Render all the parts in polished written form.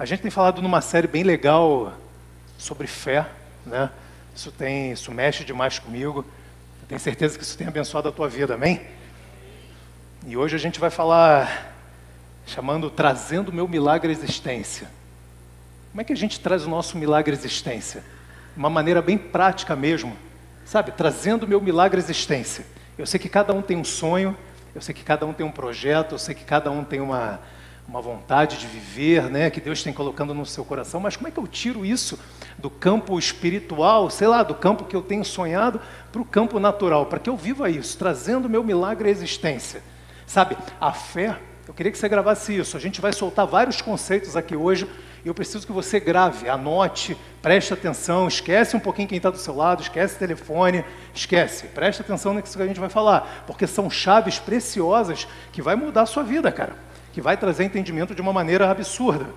A gente tem falado numa série bem legal sobre fé, né? Isso mexe demais comigo. Eu tenho certeza que isso tem abençoado a tua vida, amém? E hoje a gente vai falar, trazendo o meu milagre à existência. Como é que a gente traz o nosso milagre à existência? De uma maneira bem prática mesmo, sabe? Trazendo o meu milagre à existência. Eu sei que cada um tem um sonho, eu sei que cada um tem um projeto, eu sei que cada um tem uma vontade de viver, né, que Deus tem colocando no seu coração, mas como é que eu tiro isso do campo espiritual, sei lá, do campo que eu tenho sonhado, para o campo natural, para que eu viva isso, trazendo o meu milagre à existência? Sabe, a fé, eu queria que você gravasse isso, a gente vai soltar vários conceitos aqui hoje, e eu preciso que você grave, anote, preste atenção, esquece um pouquinho quem está do seu lado, esquece o telefone, preste atenção nisso que a gente vai falar, porque são chaves preciosas que vai mudar a sua vida, cara, que vai trazer entendimento de uma maneira absurda,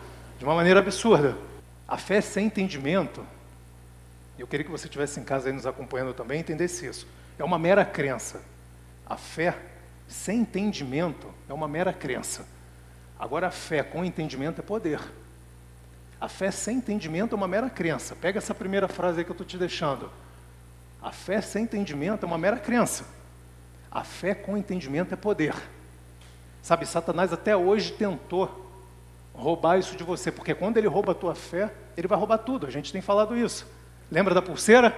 A fé sem entendimento, eu queria que você estivesse em casa aí nos acompanhando também, entendesse isso, é uma mera crença. A fé sem entendimento é uma mera crença. Agora a fé com entendimento é poder. A fé sem entendimento é uma mera crença. Pega essa primeira frase aí que eu estou te deixando. A fé sem entendimento é uma mera crença. A fé com entendimento é poder. Sabe, Satanás até hoje tentou roubar isso de você, porque quando ele rouba a tua fé, ele vai roubar tudo. A gente tem falado isso. Lembra da pulseira?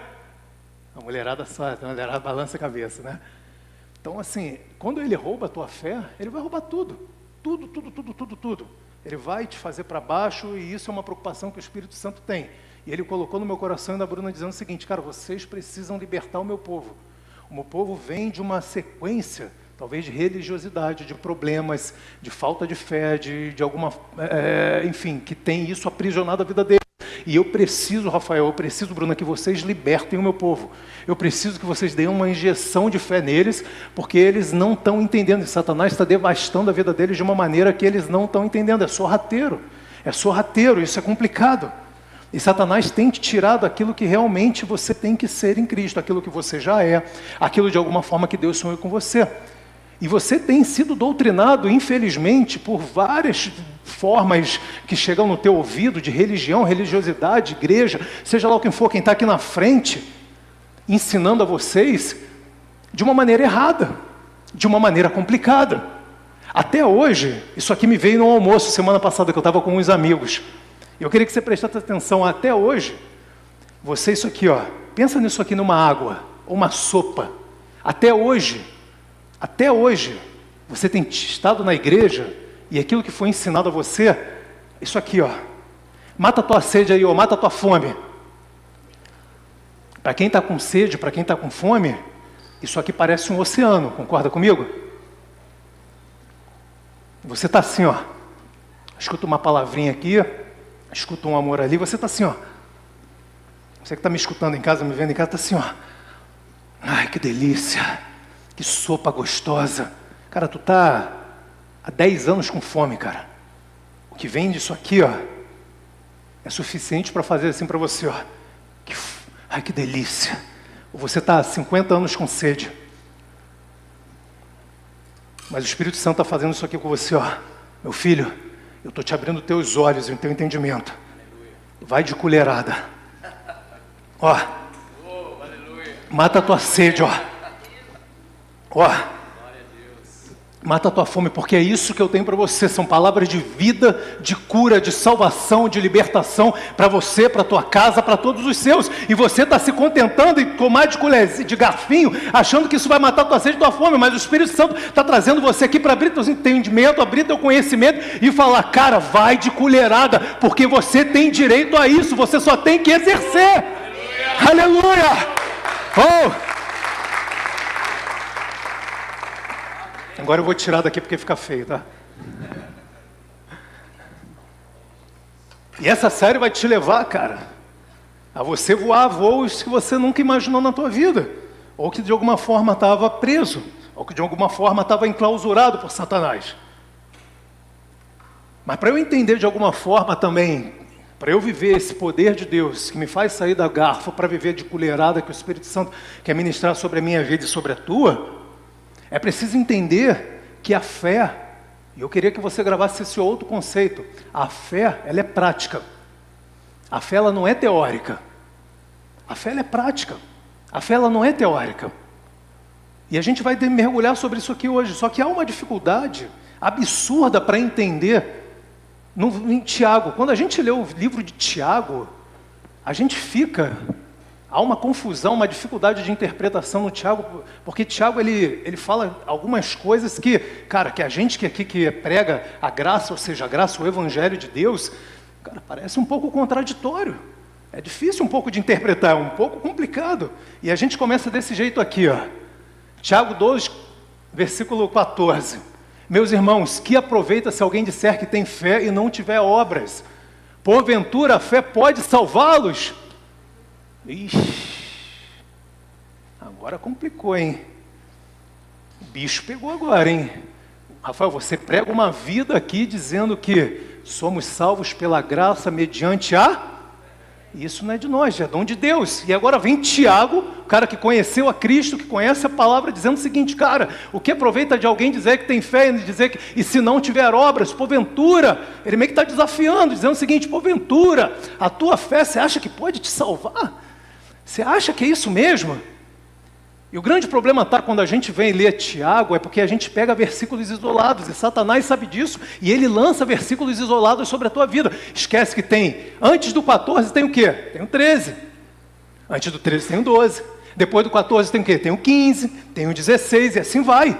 A mulherada balança a cabeça, né? Então, assim, quando ele rouba a tua fé, ele vai roubar tudo. Tudo. Ele vai te fazer para baixo, e isso é uma preocupação que o Espírito Santo tem. E ele colocou no meu coração e da Bruna dizendo o seguinte: cara, vocês precisam libertar o meu povo. O meu povo vem de uma sequência, talvez de religiosidade, de problemas, de falta de fé, de alguma, enfim, que tem isso aprisionado a vida dele. E eu preciso, Rafael, Bruna, que vocês libertem o meu povo. Eu preciso que vocês deem uma injeção de fé neles, porque eles não estão entendendo. E Satanás está devastando a vida deles de uma maneira que eles não estão entendendo. É sorrateiro, isso é complicado. E Satanás tem te tirado aquilo que realmente você tem que ser em Cristo, aquilo que você já é, aquilo de alguma forma que Deus sonhou com você. E você tem sido doutrinado, infelizmente, por várias formas que chegam no teu ouvido, de religião, religiosidade, igreja, seja lá o que for, quem está aqui na frente, ensinando a vocês de uma maneira errada, de uma maneira complicada. Até hoje, isso aqui me veio no almoço semana passada, que eu estava com uns amigos. Eu queria que você prestasse atenção, até hoje, isso aqui, ó, pensa nisso aqui numa água, ou uma sopa. Até hoje, você tem estado na igreja e aquilo que foi ensinado a você, isso aqui, ó, mata a tua sede aí, ó, mata a tua fome. Para quem está com sede, para quem está com fome, isso aqui parece um oceano, concorda comigo? Você está assim, ó, escuta uma palavrinha aqui, escuta um amor ali, você está assim, ó. Você que está me escutando em casa, me vendo em casa, está assim, ó. Ai, que delícia, que sopa gostosa. Cara, tu tá há 10 anos com fome, cara. O que vem disso aqui, ó, é suficiente para fazer assim para você, ó. Ai, que delícia. Ou você tá há 50 anos com sede. Mas o Espírito Santo está fazendo isso aqui com você, ó. Meu filho, eu estou te abrindo teus olhos e o teu entendimento. Vai de colherada. Ó. Mata a tua sede, ó. Ó. Mata a tua fome, porque é isso que eu tenho para você. São palavras de vida, de cura, de salvação, de libertação para você, para tua casa, para todos os seus. E você está se contentando em tomar de colher, de garfinho, achando que isso vai matar a tua sede e tua fome. Mas o Espírito Santo está trazendo você aqui para abrir teu entendimento, abrir teu conhecimento e falar: cara, vai de colherada, porque você tem direito a isso. Você só tem que exercer. Aleluia! Oh! Agora eu vou tirar daqui porque fica feio, tá? E essa série vai te levar, cara, a você voar voos que você nunca imaginou na tua vida. Ou que de alguma forma estava preso. Ou que de alguma forma estava enclausurado por Satanás. Mas para eu entender de alguma forma também, para eu viver esse poder de Deus, que me faz sair da garfa para viver de colherada, que o Espírito Santo quer ministrar sobre a minha vida e sobre a tua, é preciso entender que a fé E eu queria que você gravasse esse outro conceito. A fé, ela é prática. A fé, ela não é teórica. A fé, ela é prática. A fé, ela não é teórica. E a gente vai mergulhar sobre isso aqui hoje. Só que há uma dificuldade absurda para entender em Tiago. Quando a gente lê o livro de Tiago, a gente fica... Há uma confusão, uma dificuldade de interpretação no Tiago, porque Tiago ele fala algumas coisas que, cara, que a gente que prega a graça, ou seja, a graça, o Evangelho de Deus, cara, parece um pouco contraditório. É difícil um pouco de interpretar, é um pouco complicado. E a gente começa desse jeito aqui, ó. Tiago 2, versículo 14. Meus irmãos, que aproveita se alguém disser que tem fé e não tiver obras? Porventura a fé pode salvá-los? Ixi, agora complicou, hein? O bicho pegou agora, hein? Rafael, você prega uma vida aqui dizendo que somos salvos pela graça mediante a... Isso não é de nós, é dom de Deus. E agora vem Tiago, o cara que conheceu a Cristo, que conhece a palavra, dizendo o seguinte, cara, o que aproveita de alguém dizer que tem fé e dizer que, e se não tiver obras, porventura, ele meio que está desafiando, dizendo o seguinte, porventura, a tua fé, você acha que pode te salvar? Você acha que é isso mesmo? E o grande problema está quando a gente vem ler Tiago, é porque a gente pega versículos isolados, e Satanás sabe disso, e ele lança versículos isolados sobre a tua vida. Esquece que tem, antes do 14 tem o quê? Tem o 13. Antes do 13 tem o 12. Depois do 14 tem o quê? Tem o 15, tem o 16, e assim vai.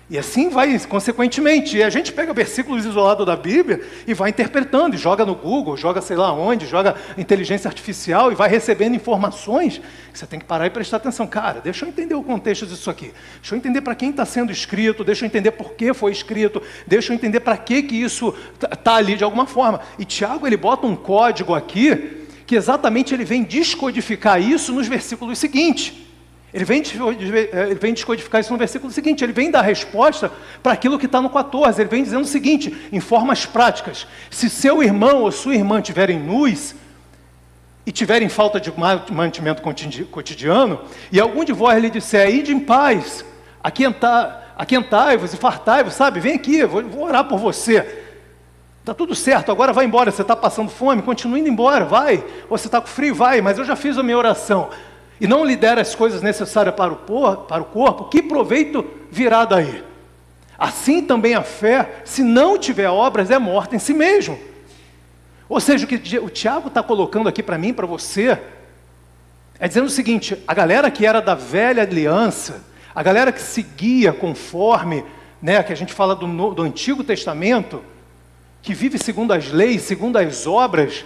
E assim vai, consequentemente. E a gente pega versículos isolados da Bíblia e vai interpretando, e joga no Google, joga sei lá onde, joga inteligência artificial e vai recebendo informações. Você tem que parar e prestar atenção. Cara, deixa eu entender o contexto disso aqui. Deixa eu entender para quem está sendo escrito, deixa eu entender por que foi escrito, deixa eu entender para que isso está ali de alguma forma. E Tiago, ele bota um código aqui, que exatamente ele vem descodificar isso nos versículos seguintes. Ele vem descodificar isso no versículo seguinte, ele vem dar resposta para aquilo que está no 14, ele vem dizendo o seguinte, em formas práticas, se seu irmão ou sua irmã tiverem nus, e tiverem falta de mantimento cotidiano, e algum de vós lhe disser, ide em paz, aquentai-vos e fartai-vos, sabe, vem aqui, vou orar por você, está tudo certo, agora vai embora, você está passando fome, continua indo embora, vai, ou você está com frio, vai, mas eu já fiz a minha oração, e não lhe der as coisas necessárias para o corpo, que proveito virá daí? Assim também a fé, se não tiver obras, é morta em si mesmo. Ou seja, o que o Tiago está colocando aqui para mim e para você, é dizendo o seguinte, a galera que era da velha aliança, a galera que seguia conforme, né, que a gente fala do Antigo Testamento, que vive segundo as leis, segundo as obras,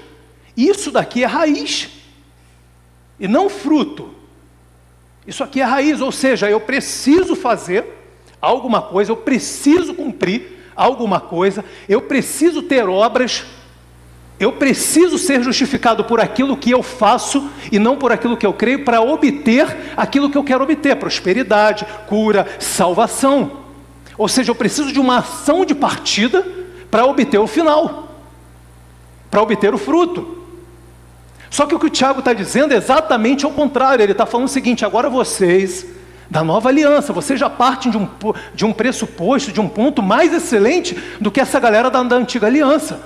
isso daqui é raiz. E não fruto. Isso aqui é raiz, ou seja, eu preciso fazer alguma coisa, eu preciso cumprir alguma coisa, eu preciso ter obras, eu preciso ser justificado por aquilo que eu faço e não por aquilo que eu creio, para obter aquilo que eu quero obter, prosperidade, cura, salvação. Ou seja, eu preciso de uma ação de partida para obter o final, para obter o fruto. Só que o que o Tiago está dizendo é exatamente ao contrário. Ele está falando o seguinte, agora vocês, da nova aliança, vocês já partem de um pressuposto, de um ponto mais excelente do que essa galera da antiga aliança.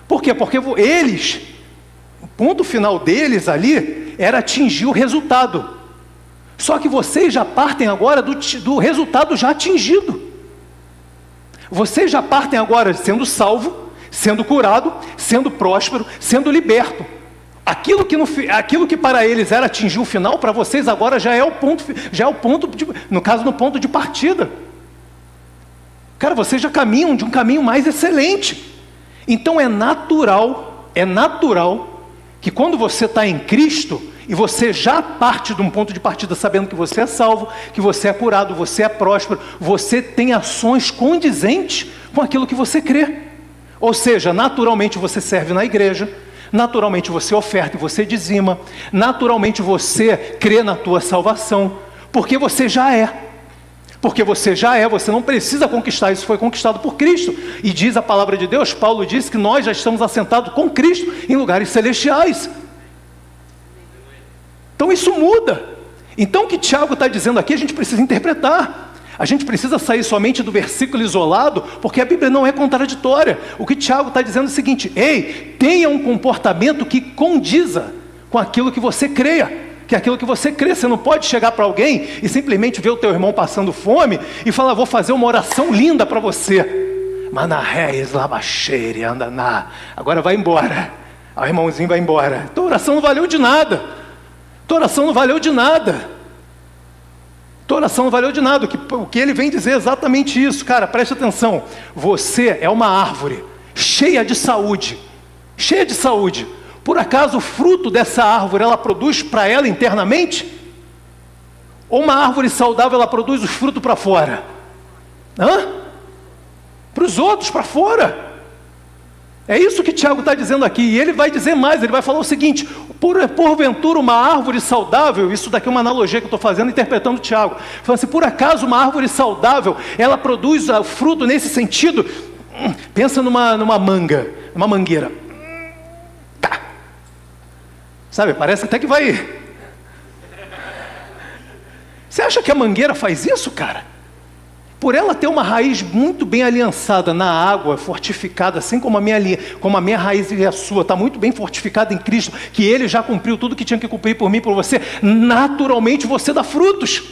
Por quê? Porque eles, o ponto final deles ali, era atingir o resultado. Só que vocês já partem agora do resultado já atingido. Vocês já partem agora sendo salvo, sendo curado, sendo próspero, sendo liberto. Aquilo que para eles era atingir o final, para vocês agora já é o ponto, no caso, no ponto de partida. Cara, vocês já caminham de um caminho mais excelente. Então é natural que quando você está em Cristo, e você já parte de um ponto de partida sabendo que você é salvo, que você é curado, você é próspero, você tem ações condizentes com aquilo que você crê. Ou seja, naturalmente você serve na igreja, naturalmente você oferta e você dizima, naturalmente você crê na tua salvação, porque você já é. Porque você já é, você não precisa conquistar, isso foi conquistado por Cristo. E diz a palavra de Deus, Paulo diz que nós já estamos assentados com Cristo em lugares celestiais. Então isso muda. Então o que Tiago está dizendo aqui, a gente precisa interpretar. A gente precisa sair somente do versículo isolado, porque a Bíblia não é contraditória. O que Tiago está dizendo é o seguinte: ei, tenha um comportamento que condiza com aquilo que você creia. Que é aquilo que você crê. Você não pode chegar para alguém e simplesmente ver o teu irmão passando fome e falar: vou fazer uma oração linda para você. Manahés, labaxere, andaná. Agora vai embora. O irmãozinho vai embora. Tua oração não valeu de nada. Tua oração não valeu de nada. Tua oração não valeu de nada. O que ele vem dizer é exatamente isso. Cara, preste atenção. Você é uma árvore cheia de saúde. Cheia de saúde. Por acaso o fruto dessa árvore ela produz para ela internamente? Ou uma árvore saudável ela produz os frutos para fora? Para os outros, para fora. É isso que Tiago está dizendo aqui. E ele vai dizer mais, ele vai falar o seguinte: porventura uma árvore saudável, isso daqui é uma analogia que eu estou fazendo, interpretando Tiago. Falando assim, por acaso uma árvore saudável, ela produz fruto nesse sentido? Pensa numa manga, numa mangueira. Tá. Sabe, parece até que vai... Você acha que a mangueira faz isso, cara? Por ela ter uma raiz muito bem aliançada na água, fortificada, assim como a minha raiz e a sua, está muito bem fortificada em Cristo, que Ele já cumpriu tudo que tinha que cumprir por mim e por você, naturalmente você dá frutos.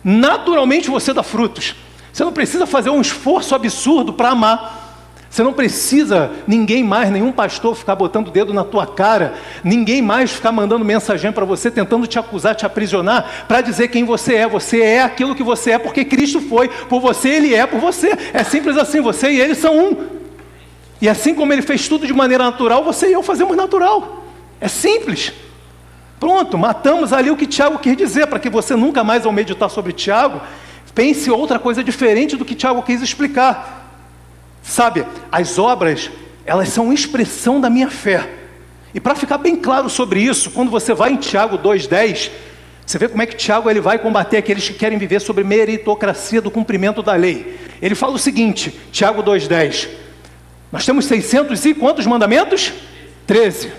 Naturalmente você dá frutos. Você não precisa fazer um esforço absurdo para amar. Você não precisa, ninguém mais, nenhum pastor ficar botando o dedo na tua cara, ninguém mais ficar mandando mensageiro para você, tentando te acusar, te aprisionar, para dizer quem você é. Você é aquilo que você é, porque Cristo foi por você, Ele é por você. É simples assim, você e Ele são um. E assim como Ele fez tudo de maneira natural, você e eu fazemos natural. É simples. Pronto, matamos ali o que Tiago quis dizer, para que você nunca mais, ao meditar sobre Tiago, pense outra coisa diferente do que Tiago quis explicar. Sabe, as obras, elas são expressão da minha fé. E para ficar bem claro sobre isso, quando você vai em Tiago 2,10, você vê como é que Tiago ele vai combater aqueles que querem viver sobre meritocracia do cumprimento da lei. Ele fala o seguinte, Tiago 2,10, nós temos 600 e quantos mandamentos? 13.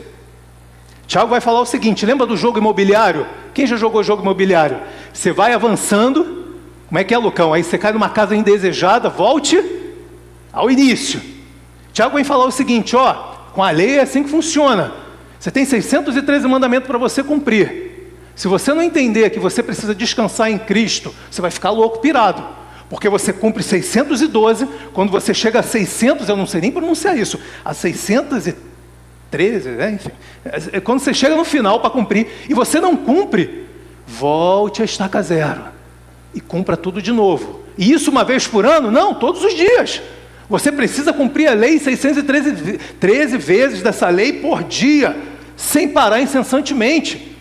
Tiago vai falar o seguinte, lembra do jogo imobiliário? Quem já jogou jogo imobiliário? Você vai avançando, como é que é, Lucão? Aí você cai numa casa indesejada, volte ao início. Tiago vem falar o seguinte, com a lei é assim que funciona. Você tem 613 mandamentos para você cumprir. Se você não entender que você precisa descansar em Cristo, você vai ficar louco, pirado. Porque você cumpre 612, quando você chega a 600, eu não sei nem pronunciar isso, a 613, enfim. Quando você chega no final para cumprir, e você não cumpre, volte a estaca zero. E cumpra tudo de novo. E isso uma vez por ano? Não, todos os dias. Você precisa cumprir a lei 613 vezes dessa lei por dia, sem parar incessantemente.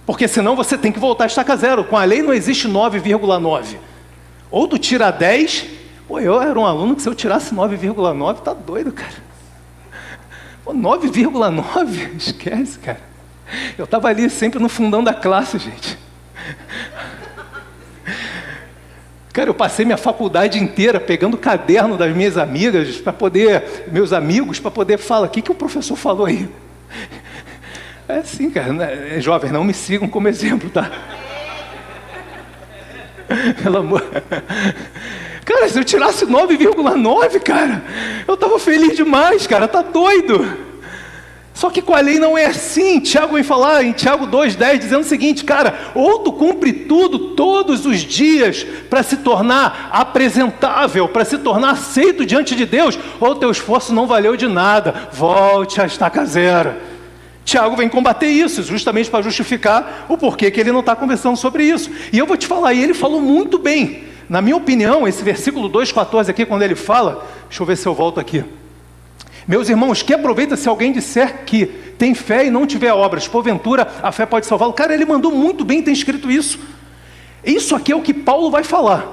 Porque senão você tem que voltar a estaca zero. Com a lei não existe 9,9. Ou tu tira 10, eu era um aluno que se eu tirasse 9,9, tá doido, cara. 9,9? Esquece, cara. Eu estava ali sempre no fundão da classe, gente. Cara, eu passei minha faculdade inteira pegando o caderno das minhas amigas, meus amigos, para poder falar, o que o professor falou aí? É assim, cara, né? Jovens, não me sigam como exemplo, tá? Pelo amor. Cara, se eu tirasse 9,9, cara, eu estava feliz demais, cara, tá doido. Só que com a lei não é assim. Tiago vem falar em Tiago 2,10, dizendo o seguinte, cara, ou tu cumpre tudo, todos os dias, para se tornar apresentável, para se tornar aceito diante de Deus, ou teu esforço não valeu de nada, volte a estaca zero. Tiago vem combater isso, justamente para justificar o porquê que ele não está conversando sobre isso. E eu vou te falar, e ele falou muito bem. Na minha opinião, esse versículo 2,14 aqui, quando ele fala, deixa eu ver se eu volto aqui. Meus irmãos, que aproveita se alguém disser que tem fé e não tiver obras, porventura a fé pode salvá-lo. Cara, ele mandou muito bem, tem escrito isso. Isso aqui é o que Paulo vai falar.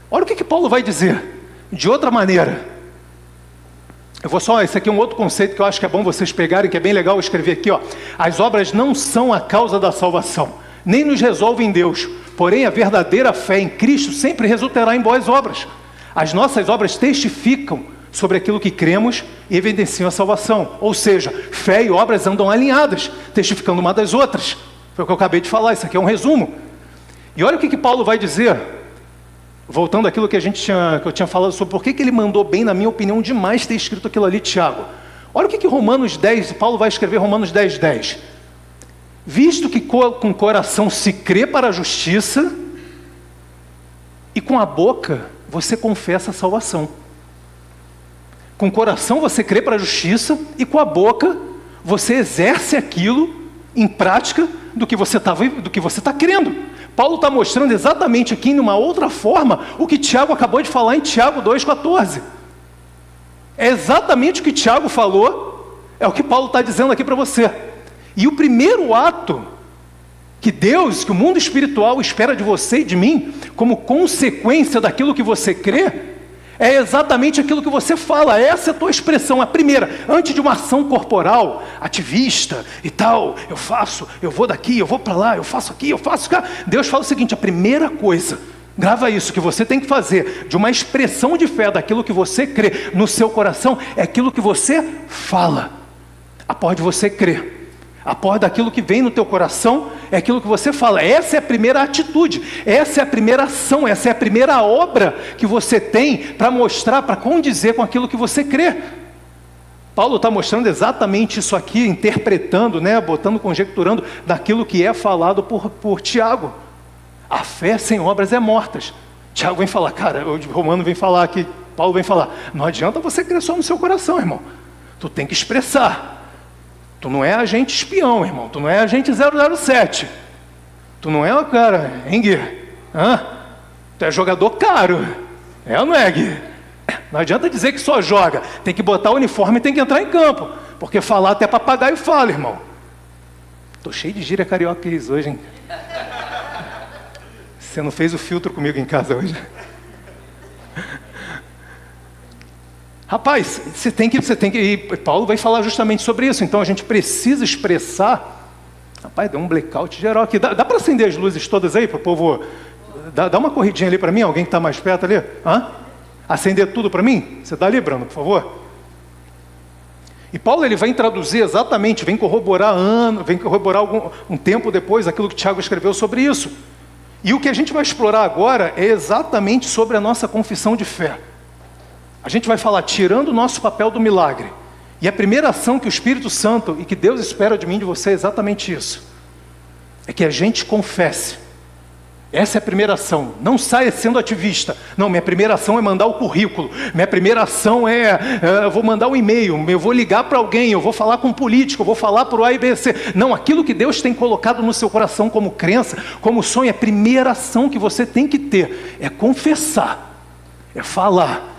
Olha o que Paulo vai dizer, de outra maneira. Esse aqui é um outro conceito que eu acho que é bom vocês pegarem, que é bem legal eu escrever aqui, As obras não são a causa da salvação, nem nos resolvem em Deus. Porém, a verdadeira fé em Cristo sempre resultará em boas obras. As nossas obras testificam sobre aquilo que cremos e evidenciam a salvação. Ou seja, fé e obras andam alinhadas, testificando uma das outras. Foi o que eu acabei de falar, isso aqui é um resumo. E olha o que Paulo vai dizer, voltando àquilo que eu tinha falado sobre por que ele mandou bem, na minha opinião, demais ter escrito aquilo ali, Tiago. Olha o que Romanos 10, Paulo vai escrever Romanos 10, 10. Visto que com o coração se crê para a justiça, e com a boca você confessa a salvação. Com o coração você crê para a justiça, e com a boca você exerce aquilo em prática do que você está crendo. Paulo está mostrando exatamente aqui, numa outra forma, o que Tiago acabou de falar em Tiago 2,14. É exatamente o que Tiago falou, é o que Paulo está dizendo aqui para você. E o primeiro ato que Deus, que o mundo espiritual espera de você e de mim, como consequência daquilo que você crê, é exatamente aquilo que você fala. Essa é a tua expressão, a primeira. Antes de uma ação corporal, ativista e tal, eu vou daqui, eu vou para lá, eu faço aqui, eu faço cá. Deus fala o seguinte, a primeira coisa, grava isso, que você tem que fazer de uma expressão de fé daquilo que você crê no seu coração, é aquilo que você fala. Após você crer, após daquilo que vem no teu coração, é aquilo que você fala. Essa é a primeira atitude, essa é a primeira ação, essa é a primeira obra que você tem para mostrar, para condizer com aquilo que você crê. Paulo está mostrando exatamente isso aqui, interpretando, botando, conjecturando daquilo que é falado por Tiago. A fé sem obras é morta. Tiago vem falar, o Romano vem falar aqui, Paulo vem falar, não adianta você crer só no seu coração, irmão. Tu tem que expressar. Tu não é agente espião, irmão. Tu não é agente 007. Tu não é o cara, hein, Gui? Tu é jogador caro. É ou não é, Gui? Não adianta dizer que só joga. Tem que botar o uniforme e tem que entrar em campo. Porque falar até papagaio fala, irmão. Tô cheio de gíria carioca hoje, hein? Você não fez o filtro comigo em casa hoje? Rapaz, você tem que, e Paulo vai falar justamente sobre isso, então a gente precisa expressar. Rapaz, deu um blackout geral aqui, dá para acender as luzes todas aí, para o povo, dá uma corridinha ali para mim, alguém que está mais perto ali, acender tudo para mim, você dá ali, Bruno, por favor. E Paulo ele vai introduzir exatamente, vem corroborar um tempo depois aquilo que Tiago escreveu sobre isso, e o que a gente vai explorar agora é exatamente sobre a nossa confissão de fé. A gente vai falar, tirando o nosso papel do milagre. E a primeira ação que o Espírito Santo e que Deus espera de mim e de você é exatamente isso. É que a gente confesse. Essa é a primeira ação. Não saia sendo ativista. Não, minha primeira ação é mandar o currículo. Minha primeira ação eu vou mandar um e-mail, eu vou ligar para alguém, eu vou falar com um político, eu vou falar para o A e B, C. Não, aquilo que Deus tem colocado no seu coração como crença, como sonho, a primeira ação que você tem que ter é confessar, é falar.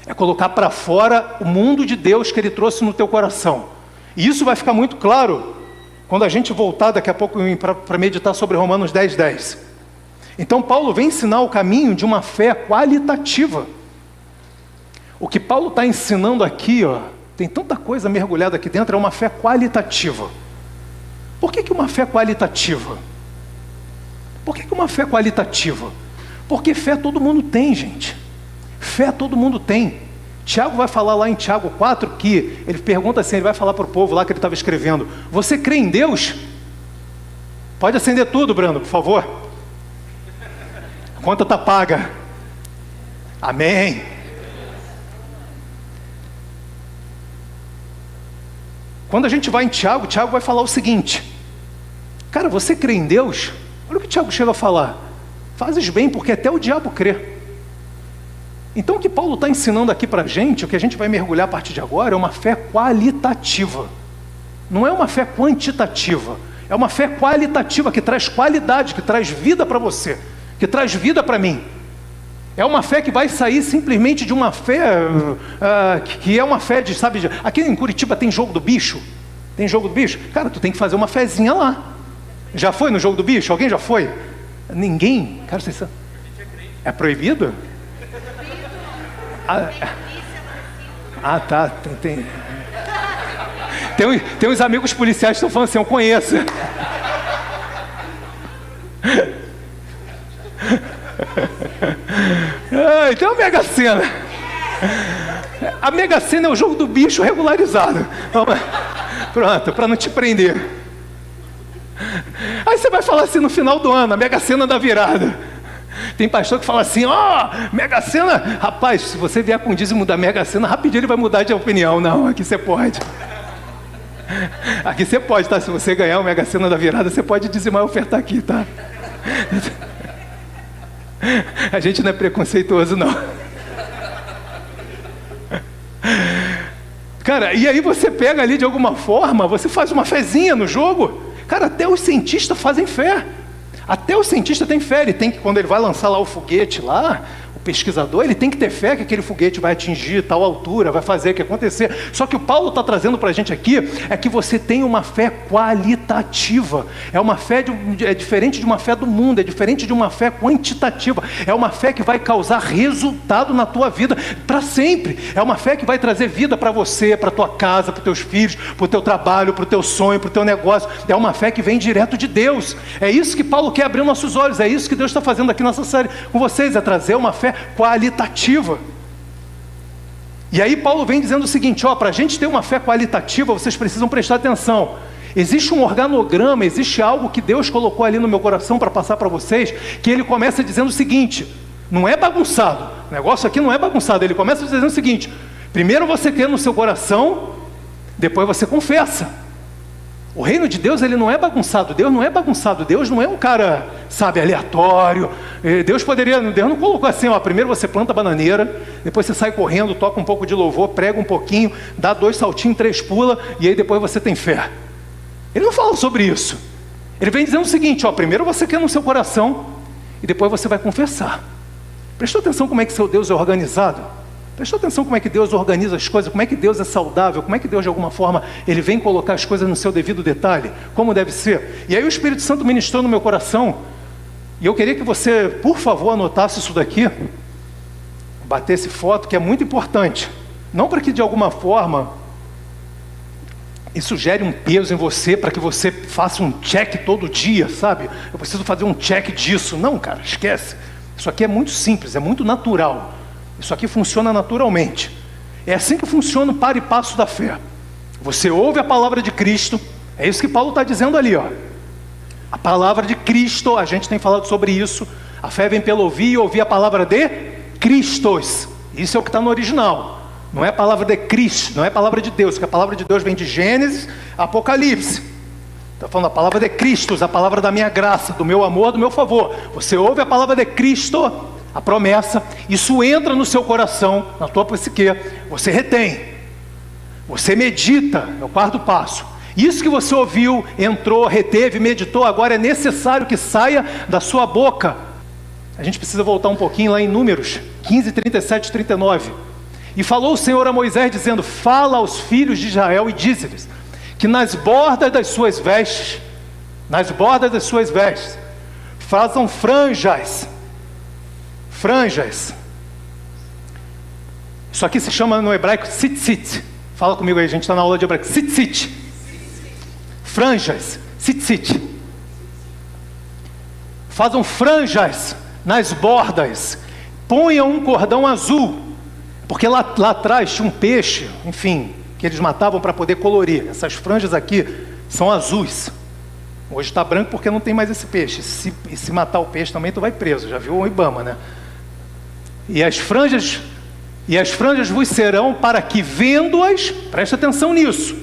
É colocar para fora o mundo de Deus que Ele trouxe no teu coração. E isso vai ficar muito claro quando a gente voltar daqui a pouco para meditar sobre Romanos 10, 10. Então Paulo vem ensinar o caminho de uma fé qualitativa. O que Paulo está ensinando aqui, tem tanta coisa mergulhada aqui dentro, é uma fé qualitativa. Por que uma fé qualitativa? Por que uma fé qualitativa? Porque fé todo mundo tem, gente. Fé todo mundo tem. Tiago vai falar lá em Tiago 4 que ele pergunta assim, ele vai falar para o povo lá que ele estava escrevendo, você crê em Deus? Pode acender tudo, Brando, por favor. A conta está paga. Amém. Quando a gente vai em Tiago, Tiago vai falar o seguinte, cara, você crê em Deus? Olha o que Tiago chega a falar, fazes bem porque até o diabo crê. Então o que Paulo está ensinando aqui para a gente, o que a gente vai mergulhar a partir de agora, é uma fé qualitativa. Não é uma fé quantitativa, é uma fé qualitativa que traz qualidade, que traz vida para você, que traz vida para mim. É uma fé que vai sair simplesmente de uma fé, que é uma fé de, aqui em Curitiba tem jogo do bicho? Tem jogo do bicho? Cara, tu tem que fazer uma fezinha lá. Já foi no jogo do bicho? Alguém já foi? Ninguém? Cara, vocês sabem. É proibido? Tá. Tem uns amigos policiais que estão falando assim, eu conheço. Tem a Mega Sena. A Mega Sena é o jogo do bicho regularizado. Pronto, para não te prender. Aí Depois você vai falar assim no final do ano, a Mega Sena da virada. Tem pastor que fala assim, Mega Sena, rapaz, se você vier com o dízimo da Mega Sena, rapidinho ele vai mudar de opinião. Não, aqui você pode. Aqui você pode, tá? Se você ganhar o Mega Sena da virada, você pode dizimar e ofertar aqui, tá? A gente não é preconceituoso, não. Cara, e aí você pega ali de alguma forma, você faz uma fezinha no jogo. Cara, até os cientistas fazem fé. Até o cientista tem fé. Ele tem que, quando ele vai lançar lá o foguete lá, o pesquisador, ele tem que ter fé que aquele foguete vai atingir tal altura, vai fazer o que acontecer. Só que o Paulo está trazendo para a gente aqui é que você tem uma fé qualitativa. É uma fé é diferente de uma fé do mundo, é diferente de uma fé quantitativa. É uma fé que vai causar resultado na tua vida para sempre. É uma fé que vai trazer vida para você, para tua casa, para os teus filhos, para o teu trabalho, para o teu sonho, para o teu negócio. É uma fé que vem direto de Deus. É isso que Paulo quer abrir nossos olhos. É isso que Deus está fazendo aqui nessa série com vocês, é trazer uma fé qualitativa. E aí Paulo vem dizendo o seguinte, para a gente ter uma fé qualitativa, vocês precisam prestar atenção. Existe um organograma, existe algo que Deus colocou ali no meu coração para passar para vocês, que ele começa dizendo o seguinte, não é bagunçado, o negócio aqui não é bagunçado, ele começa dizendo o seguinte, primeiro você crê no seu coração, depois você confessa. O reino de Deus, ele não é bagunçado. Deus não é bagunçado. Deus não é um cara, sabe, aleatório. Deus não colocou assim, primeiro você planta a bananeira, depois você sai correndo, toca um pouco de louvor, prega um pouquinho, dá 2 saltinhos, 3 pula, e aí depois você tem fé. Ele não fala sobre isso. Ele vem dizendo o seguinte, primeiro você quer no seu coração, e depois você vai confessar. Prestou atenção como é que seu Deus é organizado? Prestou atenção como é que Deus organiza as coisas, como é que Deus é saudável, como é que Deus de alguma forma, Ele vem colocar as coisas no seu devido detalhe, como deve ser. E aí o Espírito Santo ministrou no meu coração, e eu queria que você, por favor, anotasse isso daqui, batesse foto, que é muito importante. Não para que de alguma forma, isso gere um peso em você, para que você faça um check todo dia, sabe? Eu preciso fazer um check disso. Não, cara, esquece. Isso aqui é muito simples, é muito natural. Isso aqui funciona naturalmente. É assim que funciona o par e passo da fé. Você ouve a palavra de Cristo, é isso que Paulo está dizendo ali, A palavra de Cristo, a gente tem falado sobre isso. A fé vem pelo ouvir e ouvir a palavra de Cristos. Isso é o que está no original. Não é a palavra de Cristo, não é a palavra de Deus, porque a palavra de Deus vem de Gênesis, Apocalipse. Está falando a palavra de Cristos, a palavra da minha graça, do meu amor, do meu favor. Você ouve a palavra de Cristo, a promessa, isso entra no seu coração, na tua psique, você retém, você medita, é o 4º passo. Isso que você ouviu, entrou, reteve, meditou, agora é necessário que saia da sua boca. A gente precisa voltar um pouquinho lá em Números 15, 37, 39. E falou o Senhor a Moisés dizendo, fala aos filhos de Israel e dize-lhes, que nas bordas das suas vestes, façam franjas. Isso aqui se chama no hebraico tzitzit. Fala comigo aí, a gente está na aula de hebraico. Tzitzit. Franjas. Tzitzit. Fazam franjas nas bordas. Ponham um cordão azul. Porque lá atrás tinha um peixe, enfim, que eles matavam para poder colorir. Essas franjas aqui são azuis. Hoje está branco porque não tem mais esse peixe. Se matar o peixe também tu vai preso. Já viu o Ibama, né? E as franjas vos serão para que vendo-as, presta atenção nisso,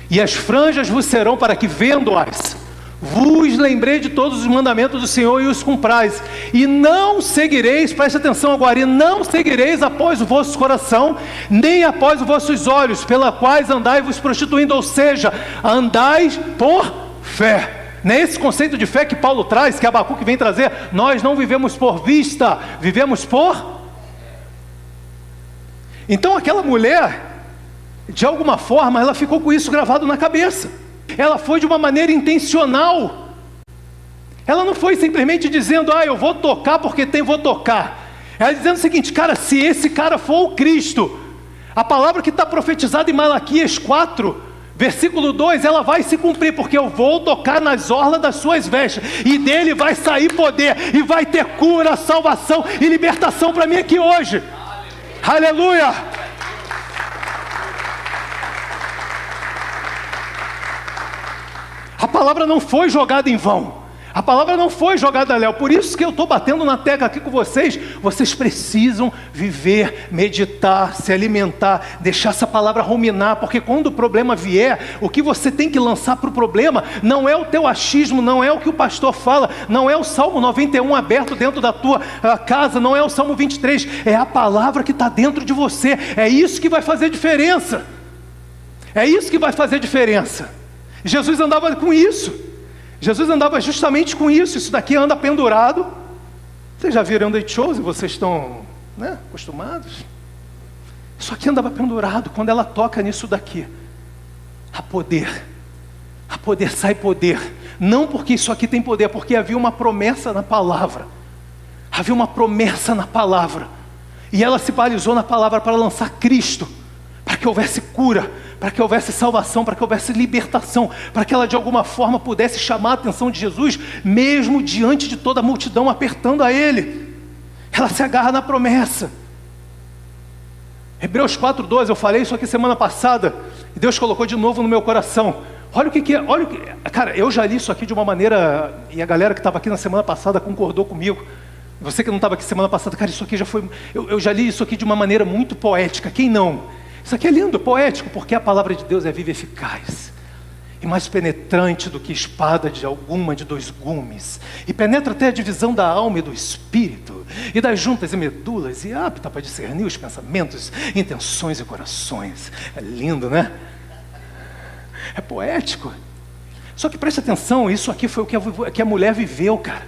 e as franjas vos serão para que vendo-as, vos lembrei de todos os mandamentos do Senhor e os cumprais, e não seguireis, presta atenção agora, e não seguireis após o vosso coração, nem após os vossos olhos, pela quais andai vos prostituindo, ou seja, andais por fé. Não é esse conceito de fé que Paulo traz, que Abacuque vem trazer? Nós não vivemos por vista, vivemos por... Então aquela mulher, de alguma forma, ela ficou com isso gravado na cabeça. Ela foi de uma maneira intencional. Ela não foi simplesmente dizendo, eu vou tocar porque vou tocar. Ela dizendo o seguinte, cara, se esse cara for o Cristo, a palavra que está profetizada em Malaquias 4... versículo 2, ela vai se cumprir, porque eu vou tocar nas orlas das suas vestes, e dele vai sair poder, e vai ter cura, salvação e libertação para mim aqui hoje. Aleluia! Aleluia! palavra não foi jogada em vão. A palavra não foi jogada, Léo. Por isso que eu estou batendo na tecla aqui com vocês. Vocês precisam viver, meditar, se alimentar, deixar essa palavra ruminar, porque quando o problema vier, o que você tem que lançar para o problema não é o teu achismo, não é o que o pastor fala, não é o Salmo 91 aberto dentro da tua casa, não é o Salmo 23, é a palavra que está dentro de você. É isso que vai fazer diferença. É isso que vai fazer diferença. Jesus andava com isso. Jesus andava justamente com isso. Isso daqui anda pendurado. Vocês já viram Day Shows e vocês estão, né, acostumados? Isso aqui andava pendurado. Quando ela toca nisso daqui, há poder sai poder. Não porque isso aqui tem poder, porque havia uma promessa na palavra. Havia uma promessa na palavra. E ela se balizou na palavra para lançar Cristo, para que houvesse cura, para que houvesse salvação, para que houvesse libertação, para que ela de alguma forma pudesse chamar a atenção de Jesus, mesmo diante de toda a multidão apertando a Ele. Ela se agarra na promessa. Hebreus 4:12, eu falei isso aqui semana passada, e Deus colocou de novo no meu coração. Olha o que é, cara, eu já li isso aqui de uma maneira, e a galera que estava aqui na semana passada concordou comigo. Você que não estava aqui semana passada, cara, isso aqui já foi, eu já li isso aqui de uma maneira muito poética, quem não? Isso aqui é lindo, poético, porque a palavra de Deus é viva e eficaz, e mais penetrante do que espada de alguma de dois gumes, e penetra até a divisão da alma e do espírito, e das juntas e medulas, e apta para discernir os pensamentos, intenções e corações. É lindo, né? É poético. Só que preste atenção, isso aqui foi o que a mulher viveu, cara.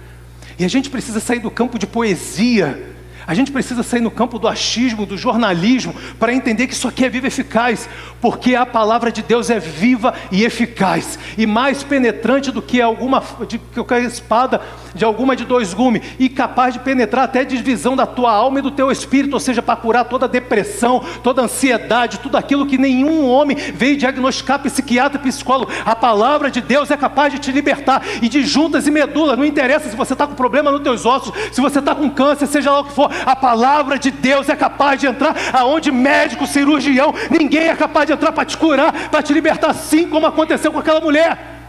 E a gente precisa sair do campo de poesia. A gente precisa sair no campo do achismo, do jornalismo, para entender que isso aqui é vivo e eficaz, porque a palavra de Deus é viva e eficaz, e mais penetrante do que qualquer espada de alguma de dois gumes, e capaz de penetrar até a divisão da tua alma e do teu espírito, ou seja, para curar toda depressão, toda ansiedade, tudo aquilo que nenhum homem veio diagnosticar, psiquiatra e psicólogo. A palavra de Deus é capaz de te libertar, e de juntas e medulas, não interessa se você está com problema nos teus ossos, se você está com câncer, seja lá o que for, a palavra de Deus é capaz de entrar aonde médico, cirurgião, ninguém é capaz de entrar para te curar, para te libertar, assim como aconteceu com aquela mulher.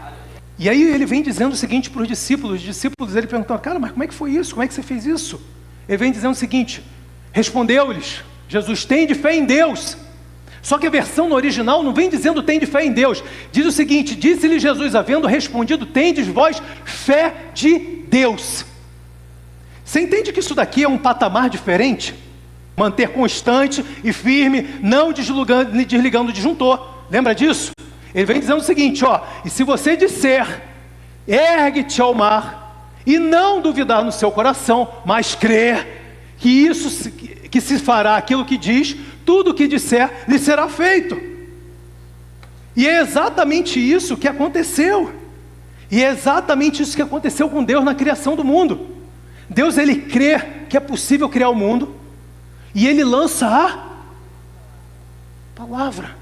E aí ele vem dizendo o seguinte para os discípulos, ele perguntou, cara, mas como é que foi isso? Como é que você fez isso? Ele vem dizendo o seguinte, respondeu-lhes, Jesus, tem de fé em Deus. Só que a versão no original não vem dizendo tem de fé em Deus, diz o seguinte, disse-lhe Jesus, havendo respondido, tendes vós fé de Deus. Você entende que isso daqui é um patamar diferente? Manter constante e firme, não desligando o disjuntor. Lembra disso? Ele vem dizendo o seguinte, ó, e se você disser, ergue-te ao mar, e não duvidar no seu coração, mas crer que se fará aquilo que diz, tudo o que disser lhe será feito. E é exatamente isso que aconteceu. E é exatamente isso que aconteceu com Deus na criação do mundo. Deus, ele crê que é possível criar o mundo, e ele lança a palavra.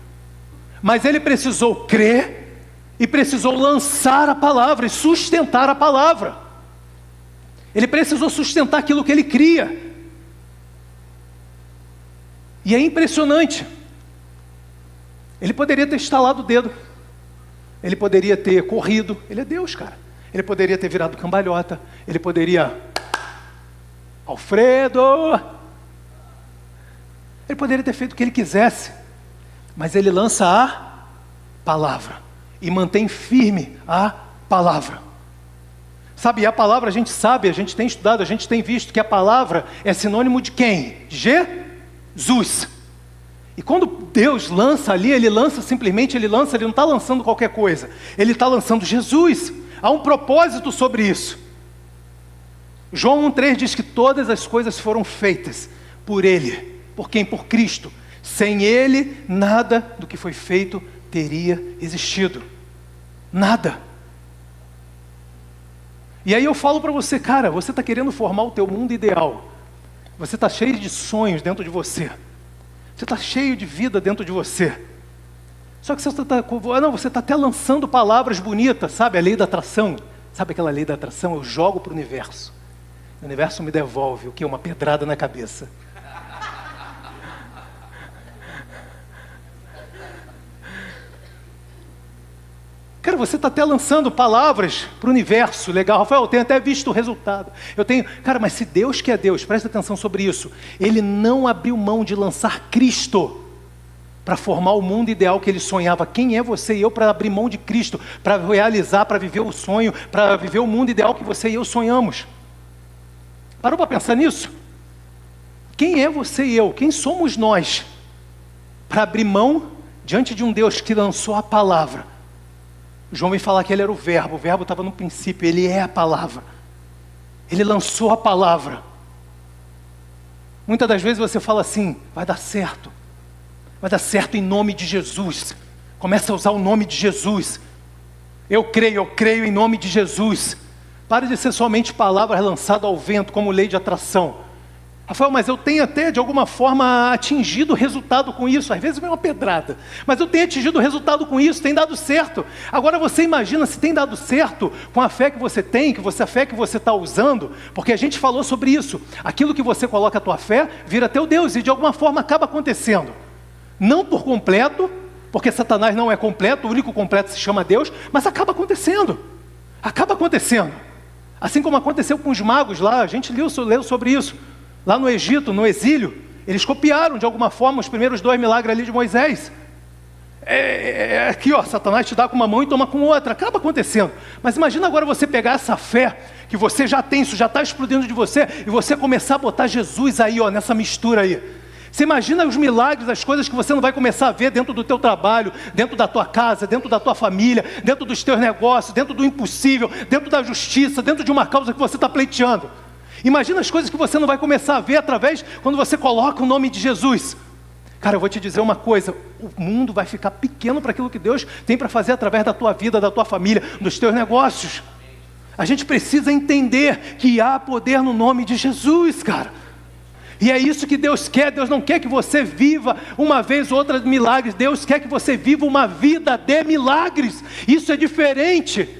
Mas ele precisou crer, e precisou lançar a palavra, e sustentar a palavra. Ele precisou sustentar aquilo que ele cria. E é impressionante. Ele poderia ter estalado o dedo, ele poderia ter corrido, ele é Deus, cara. Ele poderia ter virado cambalhota, ele poderia... Alfredo! Ele poderia ter feito o que ele quisesse, mas ele lança a palavra, e mantém firme a palavra. Sabe, a palavra a gente sabe, a gente tem estudado, a gente tem visto que a palavra é sinônimo de quem? Jesus. E quando Deus lança ali, ele lança simplesmente, ele não está lançando qualquer coisa, ele está lançando Jesus. Há um propósito sobre isso. João 1,3 diz que todas as coisas foram feitas por Ele. Por quem? Por Cristo. Sem Ele, nada do que foi feito teria existido. Nada. E aí eu falo para você, cara, você está querendo formar o teu mundo ideal. Você está cheio de sonhos dentro de você. Você está cheio de vida dentro de você. Só que você está até lançando palavras bonitas, sabe? A lei da atração. Sabe aquela lei da atração? Eu jogo para o universo. O universo me devolve o que? Uma pedrada na cabeça. Cara, você está até lançando palavras para o universo. Legal, Rafael, eu tenho até visto o resultado. Cara, mas se Deus que é Deus, presta atenção sobre isso. Ele não abriu mão de lançar Cristo para formar o mundo ideal que ele sonhava. Quem é você e eu para abrir mão de Cristo, para realizar, para viver o sonho, para viver o mundo ideal que você e eu sonhamos? Parou para pensar nisso? Quem é você e eu? Quem somos nós para abrir mão diante de um Deus que lançou a palavra? João vem falar que ele era o verbo estava no princípio, ele é a palavra. Ele lançou a palavra. Muitas das vezes você fala assim, vai dar certo em nome de Jesus. Começa a usar o nome de Jesus. Eu creio em nome de Jesus. Pare de ser somente palavras lançadas ao vento como lei de atração. Rafael, mas eu tenho até de alguma forma atingido o resultado com isso. Às vezes vem uma pedrada, mas eu tenho atingido o resultado com isso, tem dado certo. Agora você imagina se tem dado certo com a fé que você tem, a fé que você está usando, porque a gente falou sobre isso. Aquilo que você coloca a tua fé vira teu Deus e de alguma forma acaba acontecendo. Não por completo, porque Satanás não é completo, o único completo se chama Deus, mas acaba acontecendo. Assim como aconteceu com os magos lá, a gente leu sobre isso. Lá no Egito, no exílio, eles copiaram de alguma forma os primeiros 2 milagres ali de Moisés. Aqui ó, Satanás te dá com uma mão e toma com outra, acaba acontecendo. Mas imagina agora você pegar essa fé que você já tem, isso já está explodindo de você, e você começar a botar Jesus aí ó, nessa mistura aí. Você imagina os milagres, as coisas que você não vai começar a ver dentro do teu trabalho, dentro da tua casa, dentro da tua família, dentro dos teus negócios, dentro do impossível, dentro da justiça, dentro de uma causa que você está pleiteando. Imagina as coisas que você não vai começar a ver através, quando você coloca o nome de Jesus. Cara, eu vou te dizer uma coisa, o mundo vai ficar pequeno para aquilo que Deus tem para fazer através da tua vida, da tua família, dos teus negócios. A gente precisa entender que há poder no nome de Jesus, cara. E é isso que Deus quer. Deus não quer que você viva uma vez ou outra de milagres. Deus quer que você viva uma vida de milagres. Isso é diferente.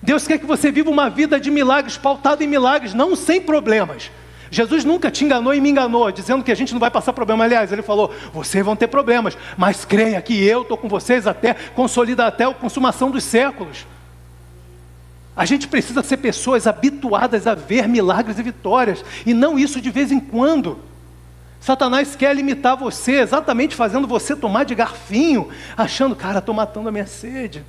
Deus quer que você viva uma vida de milagres, pautada em milagres, não sem problemas. Jesus nunca te enganou e me enganou, dizendo que a gente não vai passar problema. Aliás, ele falou, vocês vão ter problemas, mas creia que eu estou com vocês até consolidar até a consumação dos séculos. A gente precisa ser pessoas habituadas a ver milagres e vitórias, e não isso de vez em quando. Satanás quer limitar você, exatamente fazendo você tomar de garfinho, achando, cara, estou matando a minha sede.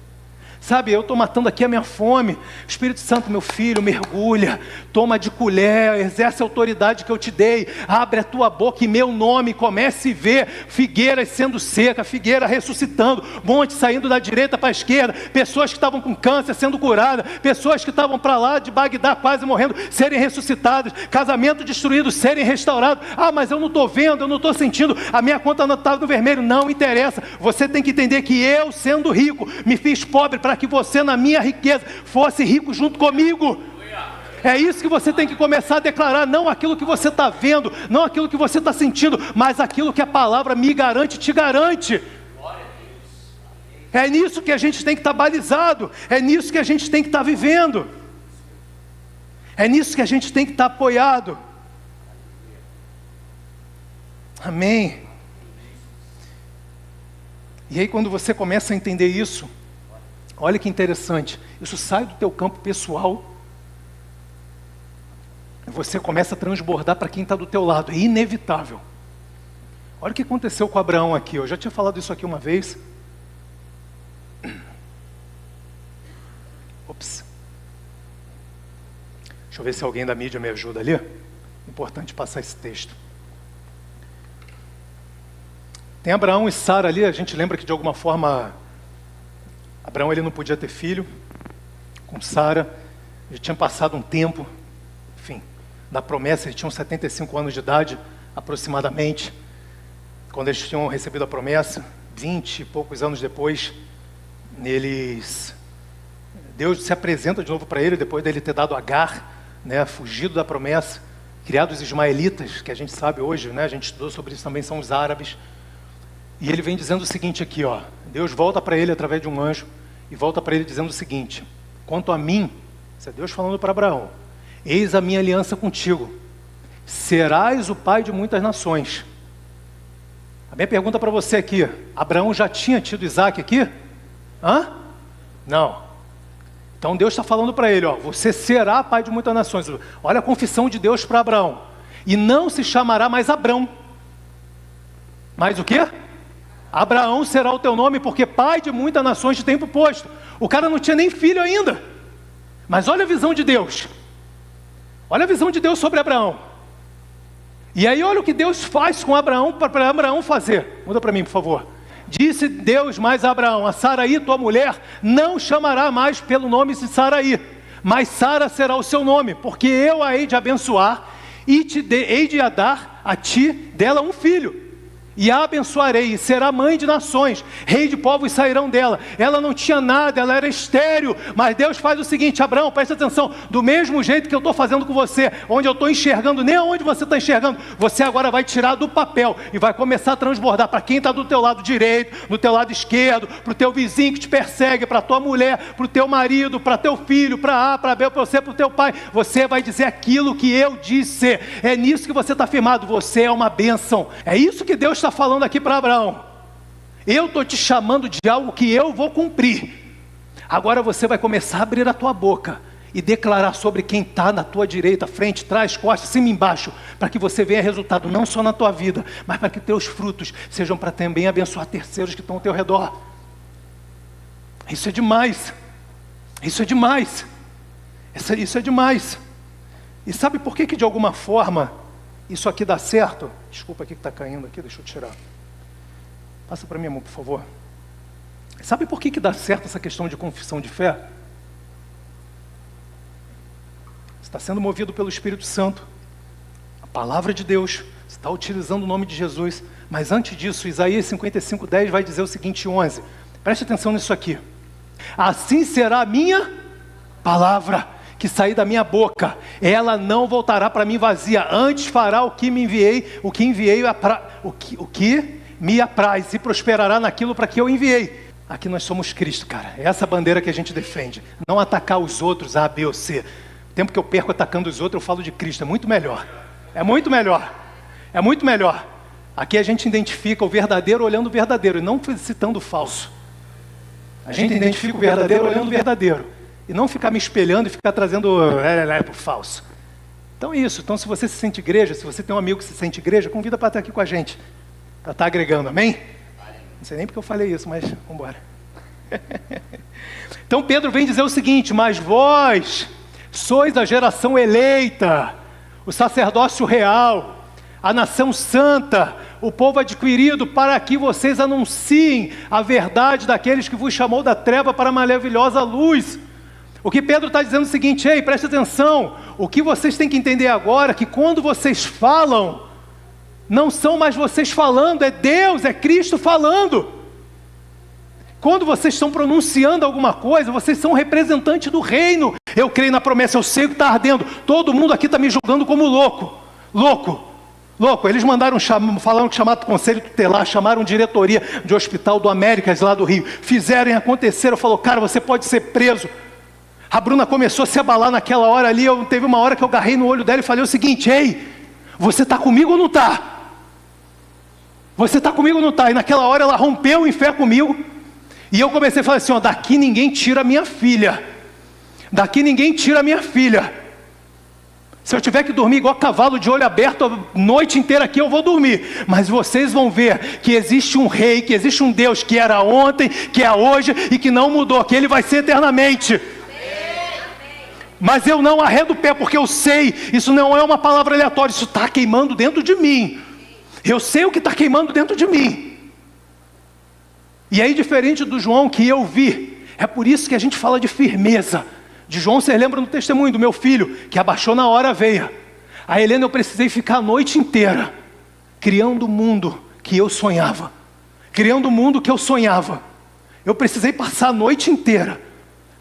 Sabe, eu estou matando aqui a minha fome. Espírito Santo, meu filho, mergulha, toma de colher, exerce a autoridade que eu te dei, abre a tua boca e meu nome, comece a ver figueiras sendo seca, figueira ressuscitando, monte saindo da direita para a esquerda, pessoas que estavam com câncer sendo curadas, pessoas que estavam para lá de Bagdá quase morrendo, serem ressuscitadas, casamento destruído, serem restaurados. Ah, mas eu não estou vendo, eu não estou sentindo, a minha conta não está no vermelho. Não interessa, você tem que entender que eu, sendo rico, me fiz pobre para que você na minha riqueza fosse rico junto comigo. É isso que você tem que começar a declarar, não aquilo que você está vendo, não aquilo que você está sentindo, mas aquilo que a palavra me garante, te garante. É nisso que a gente tem que estar balizado, é nisso que a gente tem que estar vivendo, é nisso que a gente tem que estar apoiado. Amém. E aí quando você começa a entender isso, olha que interessante, isso sai do teu campo pessoal, você começa a transbordar para quem está do teu lado, é inevitável. Olha o que aconteceu com Abraão aqui, eu já tinha falado isso aqui uma vez. Ops. Deixa eu ver se alguém da mídia me ajuda ali. Importante passar esse texto. Tem Abraão e Sara ali, a gente lembra que de alguma forma Abraão ele não podia ter filho com Sara, já tinha passado um tempo, enfim, da promessa, eles tinham 75 anos de idade aproximadamente, quando eles tinham recebido a promessa, 20 e poucos anos depois, Deus se apresenta de novo para ele, depois dele ter dado Agar, né, fugido da promessa, criado os ismaelitas, que a gente sabe hoje, né, a gente estudou sobre isso também, são os árabes. E ele vem dizendo o seguinte aqui, ó, Deus volta para ele através de um anjo, e volta para ele dizendo o seguinte, quanto a mim, isso é Deus falando para Abraão, eis a minha aliança contigo, serás o pai de muitas nações. A minha pergunta para você aqui, Abraão já tinha tido Isaac aqui? Não. Então Deus está falando para ele, ó, você será pai de muitas nações. Olha a confissão de Deus para Abraão. E não se chamará mais Abrão. Mas o quê? Abraão será o teu nome, porque pai de muitas nações te tem proposto. O cara não tinha nem filho ainda. Mas olha a visão de Deus. Olha a visão de Deus sobre Abraão. E aí olha o que Deus faz com Abraão, para Abraão fazer. Muda para mim, por favor. Disse Deus mais a Abraão: a Saraí, tua mulher, não chamará mais pelo nome de Saraí, mas Sara será o seu nome, porque eu a hei de abençoar e hei de dar a ti dela um filho. E a abençoarei, e será mãe de nações, rei de povos sairão dela. Ela não tinha nada, ela era estéril. Mas Deus faz o seguinte: Abraão, presta atenção, do mesmo jeito que eu estou fazendo com você, onde eu estou enxergando, nem aonde você está enxergando, você agora vai tirar do papel e vai começar a transbordar para quem está do teu lado direito, do teu lado esquerdo, para o teu vizinho que te persegue, para a tua mulher, para o teu marido, para teu filho, para A, para B, para você, para o teu pai. Você vai dizer aquilo que eu disse. É nisso que você está firmado, você é uma bênção. É isso que Deus está falando aqui para Abraão. Eu estou te chamando de algo que eu vou cumprir. Agora você vai começar a abrir a tua boca e declarar sobre quem está na tua direita, frente, trás, costas, cima e embaixo, para que você venha resultado não só na tua vida, mas para que teus frutos sejam para também abençoar terceiros que estão ao teu redor. Isso é demais. Isso é demais. Isso é demais. E sabe por que de alguma forma isso aqui dá certo? Desculpa aqui que está caindo aqui, deixa eu tirar. Passa para mim, amor, por favor. Sabe por que dá certo essa questão de confissão de fé? Você está sendo movido pelo Espírito Santo, a palavra de Deus, você está utilizando o nome de Jesus. Mas antes disso, Isaías 55:10 vai dizer o seguinte, 11. Preste atenção nisso aqui. Assim será a minha palavra que sair da minha boca, ela não voltará para mim vazia, antes fará o que me enviei, o que me apraz, e prosperará naquilo para que eu enviei. Aqui nós somos Cristo, cara. É essa bandeira que a gente defende. Não atacar os outros, A, B ou C. O tempo que eu perco atacando os outros, eu falo de Cristo. É muito melhor. É muito melhor. É muito melhor. Aqui a gente identifica o verdadeiro olhando o verdadeiro e não citando o falso. A gente identifica o verdadeiro olhando o verdadeiro. E não ficar me espelhando e ficar trazendo para o falso. Então é isso. Então se você se sente igreja, se você tem um amigo que se sente igreja, convida para estar aqui com a gente. Para estar agregando, amém? Não sei nem porque eu falei isso, mas vamos embora. Então Pedro vem dizer o seguinte: mas vós sois a geração eleita, o sacerdócio real, a nação santa, o povo adquirido, para que vocês anunciem a verdade daqueles que vos chamou da treva para a maravilhosa luz. O que Pedro está dizendo é o seguinte: ei, preste atenção, o que vocês têm que entender agora é que quando vocês falam, não são mais vocês falando, é Deus, é Cristo falando. Quando vocês estão pronunciando alguma coisa, vocês são representantes do reino. Eu creio na promessa, eu sei que está ardendo, todo mundo aqui está me julgando como louco, eles falaram que chamaram o conselho tutelar, chamaram diretoria de hospital do Américas lá do Rio, fizeram e aconteceram, falou, cara, você pode ser preso. A Bruna começou a se abalar naquela hora ali, teve uma hora que eu agarrei no olho dela e falei o seguinte: ei, você está comigo ou não está? Você está comigo ou não está? E naquela hora ela rompeu em fé comigo, e eu comecei a falar assim, ó, daqui ninguém tira a minha filha, daqui ninguém tira a minha filha. Se eu tiver que dormir igual cavalo de olho aberto a noite inteira aqui, eu vou dormir. Mas vocês vão ver que existe um rei, que existe um Deus que era ontem, que é hoje e que não mudou, que Ele vai ser eternamente. Mas eu não arredo o pé, porque eu sei, isso não é uma palavra aleatória, isso está queimando dentro de mim. Eu sei o que está queimando dentro de mim. E aí, diferente do João que eu vi, é por isso que a gente fala de firmeza. De João, você lembra no testemunho do meu filho, que abaixou na hora a veia. A Helena, eu precisei ficar a noite inteira, criando o mundo que eu sonhava. Criando o mundo que eu sonhava. Eu precisei passar a noite inteira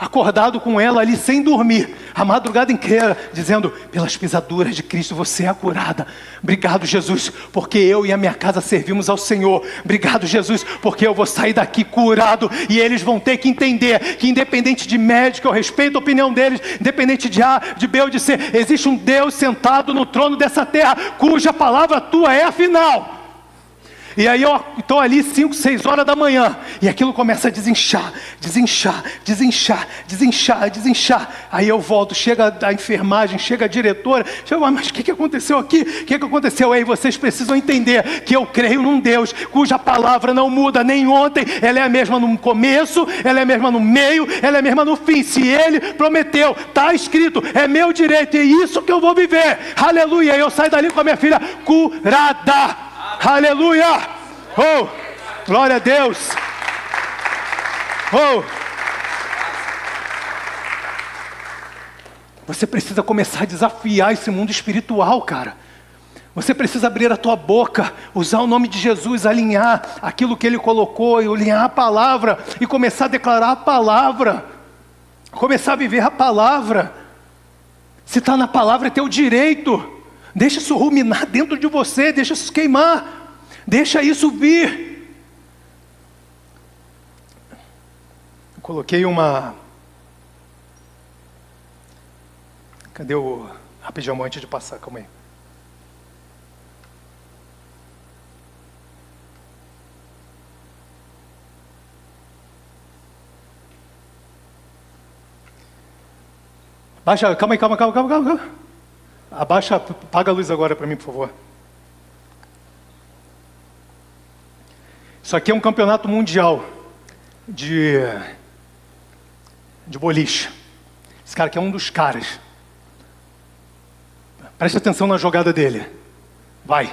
acordado com ela ali sem dormir, a madrugada inteira, dizendo, pelas pisaduras de Cristo você é curada. Obrigado, Jesus, porque eu e a minha casa servimos ao Senhor. Obrigado, Jesus, porque eu vou sair daqui curado, e eles vão ter que entender que independente de médico, eu respeito a opinião deles, independente de A, de B ou de C, existe um Deus sentado no trono dessa terra, cuja palavra tua é a final. E aí eu estou ali 5, 6 horas da manhã, e aquilo começa a desinchar, desinchar, desinchar, desinchar, desinchar. Aí eu volto, chega a enfermagem, chega a diretora, chega, mas o que aconteceu aqui? O que aconteceu? Aí vocês precisam entender que eu creio num Deus cuja palavra não muda nem ontem, ela é a mesma no começo, ela é a mesma no meio, ela é a mesma no fim. Se Ele prometeu, está escrito, é meu direito, e é isso que eu vou viver. Aleluia! E eu saio dali com a minha filha curada. Aleluia! Oh, glória a Deus! Oh! Você precisa começar a desafiar esse mundo espiritual, cara. Você precisa abrir a tua boca, usar o nome de Jesus, alinhar aquilo que Ele colocou, e alinhar a palavra, e começar a declarar a palavra. Começar a viver a palavra. Se está na palavra, é teu direito. Deixa isso ruminar dentro de você, deixa isso queimar, deixa isso vir. Eu coloquei uma... Cadê o... Rapidinho, antes de passar, calma aí. Baixa, calma aí. Abaixa, apaga a luz agora para mim, por favor. Isso aqui é um campeonato mundial de boliche. Esse cara aqui é um dos caras. Preste atenção na jogada dele. Vai.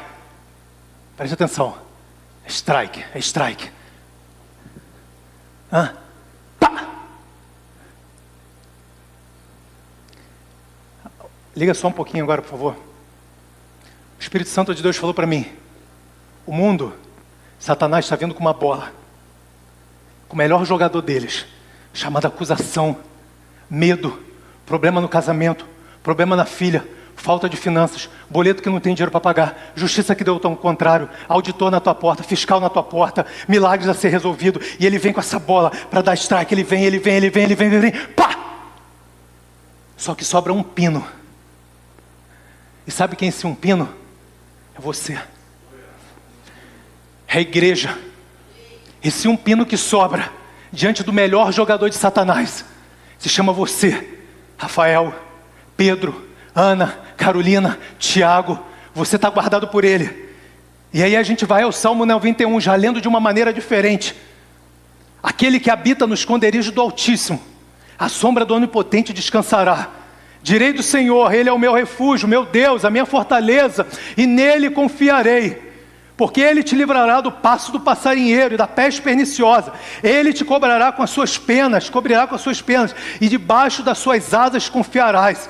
Preste atenção. É strike. Pá! Liga só um pouquinho agora, por favor. O Espírito Santo de Deus falou para mim: o mundo, Satanás está vindo com uma bola, com o melhor jogador deles, chamada acusação, medo, problema no casamento, problema na filha, falta de finanças, boleto que não tem dinheiro para pagar, justiça que deu o contrário, auditor na tua porta, fiscal na tua porta, milagres a ser resolvido, e ele vem com essa bola para dar strike, ele vem, pá! Só que sobra um pino. E sabe quem é esse um pino? É você. É a igreja. Esse um pino que sobra diante do melhor jogador de Satanás se chama você. Rafael, Pedro, Ana, Carolina, Tiago. Você está guardado por ele. E aí a gente vai ao Salmo 91, já lendo de uma maneira diferente. Aquele que habita no esconderijo do Altíssimo, a sombra do Onipotente descansará. Direi do Senhor, Ele é o meu refúgio, meu Deus, a minha fortaleza, e nele confiarei. Porque Ele te livrará do passo do passarinheiro e da peste perniciosa. Ele te cobrirá com as suas penas, e debaixo das suas asas confiarás.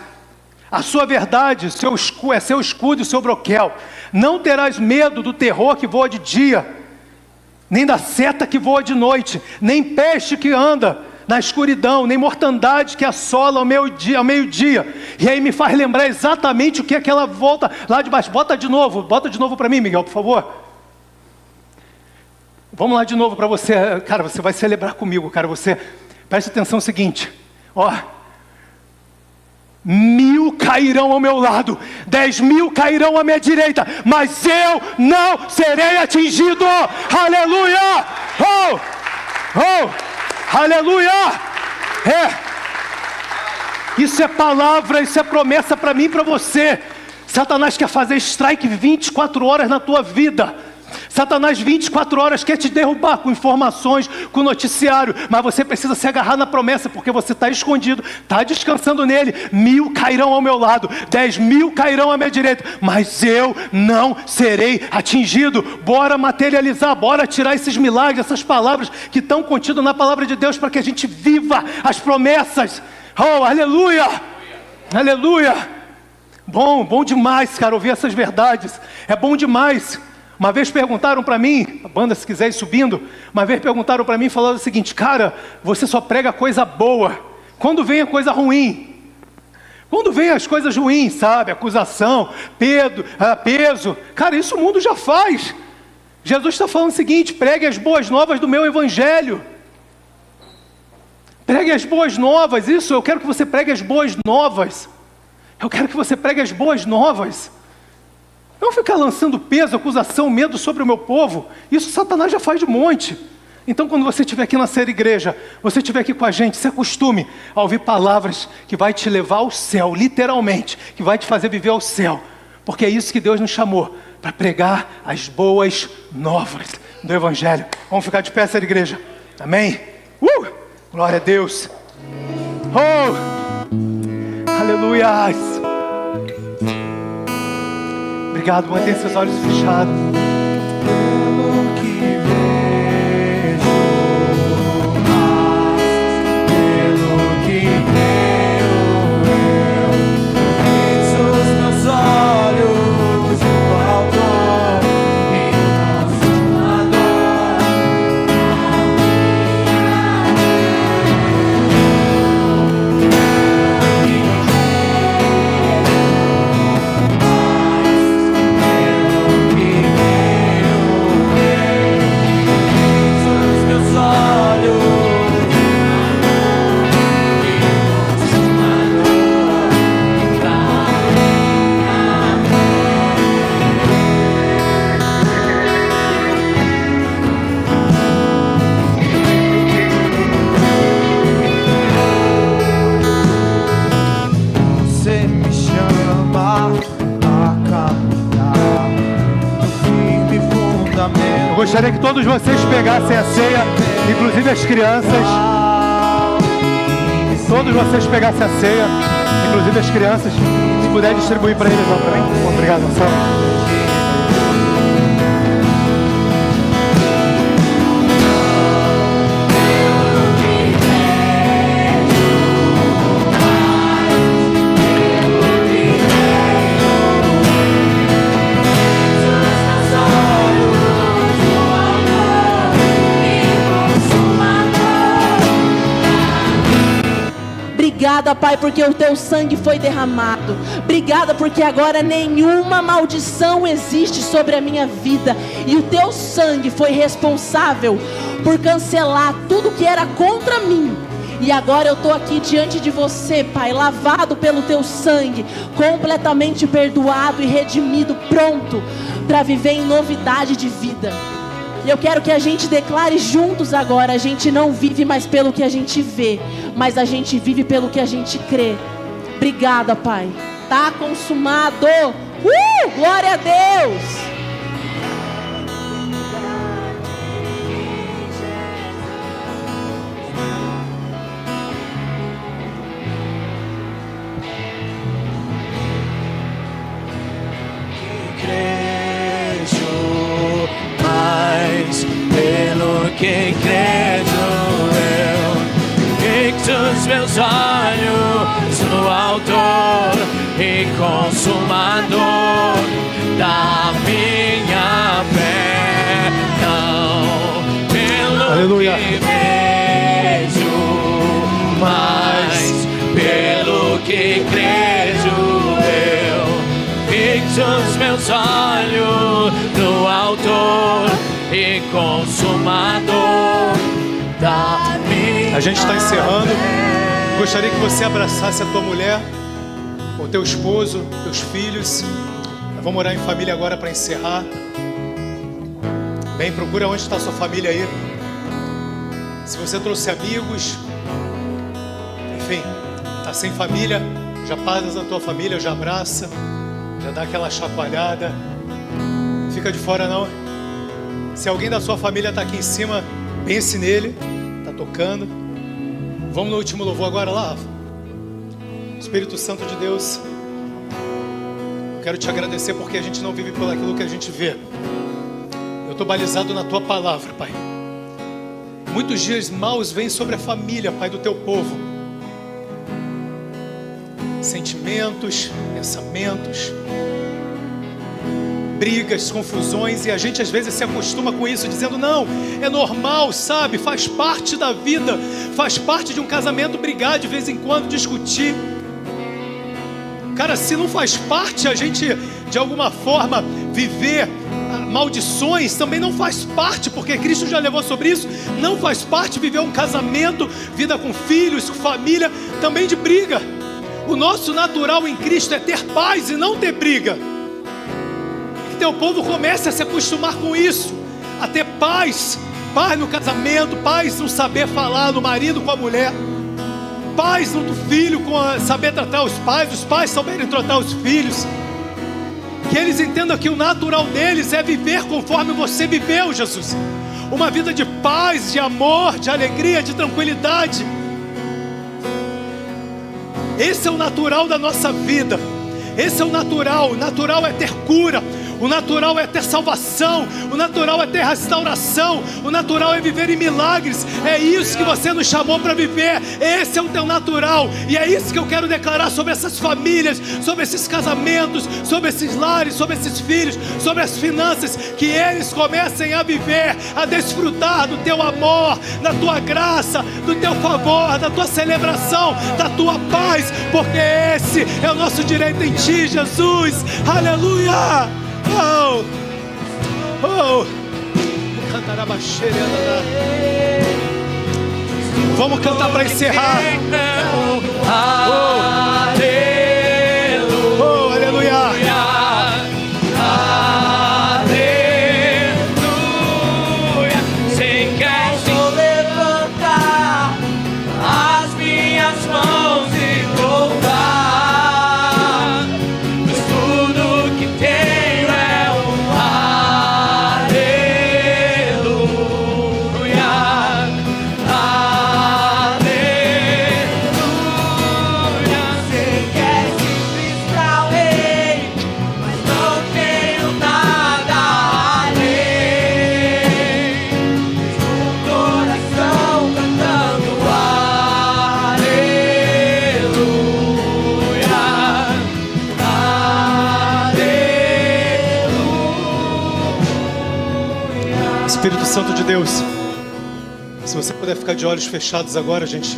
A sua verdade é seu escudo e seu broquel. Não terás medo do terror que voa de dia, nem da seta que voa de noite, nem peste que anda na escuridão, nem mortandade que assola ao meio-dia. E aí me faz lembrar exatamente o que é aquela volta lá de baixo. Bota de novo para mim, Miguel, por favor. Vamos lá de novo para você. Cara, você vai celebrar comigo, cara. Você, preste atenção no seguinte. Ó, 1000 cairão ao meu lado, 10.000 cairão à minha direita, mas eu não serei atingido. Aleluia! Aleluia! Isso é palavra, isso é promessa para mim e para você. Satanás quer fazer strike 24 horas na tua vida. Satanás 24 horas quer te derrubar com informações, com noticiário, mas você precisa se agarrar na promessa, porque você está escondido, está descansando nele. 1000 cairão ao meu lado, 10.000 cairão à minha direita, mas eu não serei atingido. Bora materializar, bora tirar esses milagres, essas palavras que estão contidas na palavra de Deus, para que a gente viva as promessas. Oh, aleluia, aleluia. Bom demais, cara, ouvir essas verdades, é bom demais. Uma vez perguntaram para mim, a banda se quiser ir subindo, uma vez perguntaram para mim, falando o seguinte: cara, você só prega coisa boa, quando vem a coisa ruim? Quando vem as coisas ruins, sabe, acusação, peso, cara, isso o mundo já faz. Jesus está falando o seguinte: pregue as boas novas do meu evangelho. Pregue as boas novas, isso, eu quero que você pregue as boas novas. Eu quero que você pregue as boas novas. Não ficar lançando peso, acusação, medo sobre o meu povo. Isso Satanás já faz de monte. Então, quando você estiver aqui na Ser Igreja, você estiver aqui com a gente, se acostume a ouvir palavras que vai te levar ao céu, literalmente, que vai te fazer viver ao céu. Porque é isso que Deus nos chamou, para pregar as boas novas do Evangelho. Vamos ficar de pé, Ser Igreja. Amém? Glória a Deus. Aleluia. Obrigado, mantenha seus olhos fechados. Gostaria que todos vocês pegassem a ceia, inclusive as crianças. Todos vocês pegassem a ceia, inclusive as crianças. Se puder distribuir para eles, ó, para mim. Obrigado, Marcelo. Obrigada, Pai, porque o teu sangue foi derramado. Obrigada porque agora nenhuma maldição existe sobre a minha vida. E o teu sangue foi responsável por cancelar tudo que era contra mim. E agora eu estou aqui diante de você, Pai, lavado pelo teu sangue, completamente perdoado e redimido, pronto para viver em novidade de vida. E eu quero que a gente declare juntos agora: a gente não vive mais pelo que a gente vê, mas a gente vive pelo que a gente crê. Obrigada, Pai. Está consumado. Glória a Deus. Que credo eu, fixo os meus olhos no autor e consumador da minha fé, não pelo Aleluia. Que vejo, mas pelo que creio eu, fixo os meus olhos no autor e consumador da minha. A gente está encerrando. Gostaria que você abraçasse a tua mulher, o teu esposo, teus filhos. Vamos orar em família agora para encerrar. Bem, procura onde está a sua família aí. Se você trouxe amigos, enfim, está sem família, já passa a tua família, já abraça, já dá aquela chacoalhada. Fica de fora não. Se alguém da sua família está aqui em cima, pense nele, está tocando. Vamos no último louvor agora lá. Espírito Santo de Deus, eu quero te agradecer porque a gente não vive por aquilo que a gente vê. Eu estou balizado na tua palavra, Pai. Muitos dias maus vêm sobre a família, Pai, do teu povo. Sentimentos, pensamentos, brigas, confusões, e a gente às vezes se acostuma com isso, dizendo não, é normal, sabe, faz parte da vida, faz parte de um casamento brigar de vez em quando, discutir. Cara, se não faz parte a gente de alguma forma viver maldições, também não faz parte, porque Cristo já levou sobre isso. Não faz parte viver um casamento, vida com filhos, com família, também de briga. O nosso natural em Cristo é ter paz e não ter briga. teu povo comece a se acostumar com isso, a ter paz no casamento, paz no saber falar, no marido com a mulher, paz no filho com saber tratar os pais saberem tratar os filhos, que eles entendam que o natural deles é viver conforme você viveu, Jesus, uma vida de paz, de amor, de alegria, de tranquilidade. Esse é o natural da nossa vida. Esse é o natural. O natural é ter cura. O natural é ter salvação. O natural é ter restauração. O natural é viver em milagres. É isso que você nos chamou para viver. Esse é o teu natural. E é isso que eu quero declarar sobre essas famílias, sobre esses casamentos, sobre esses lares, sobre esses filhos, sobre as finanças. Que eles comecem a viver, a desfrutar do teu amor, da tua graça, do teu favor, da tua celebração, da tua paz. Porque esse é o nosso direito em ti, Jesus. Aleluia. Oh, oh. Vamos cantar para encerrar. Oh, oh, aleluia. Aleluia. Sei que vou levantar as minhas mãos e louvar, pois tudo que tenho é um aleluia. Aleluia. Sei que é simples pra o rei, mas não tenho nada além. O coração cantando aleluia. Espírito Santo de Deus, se você puder ficar de olhos fechados agora, a gente...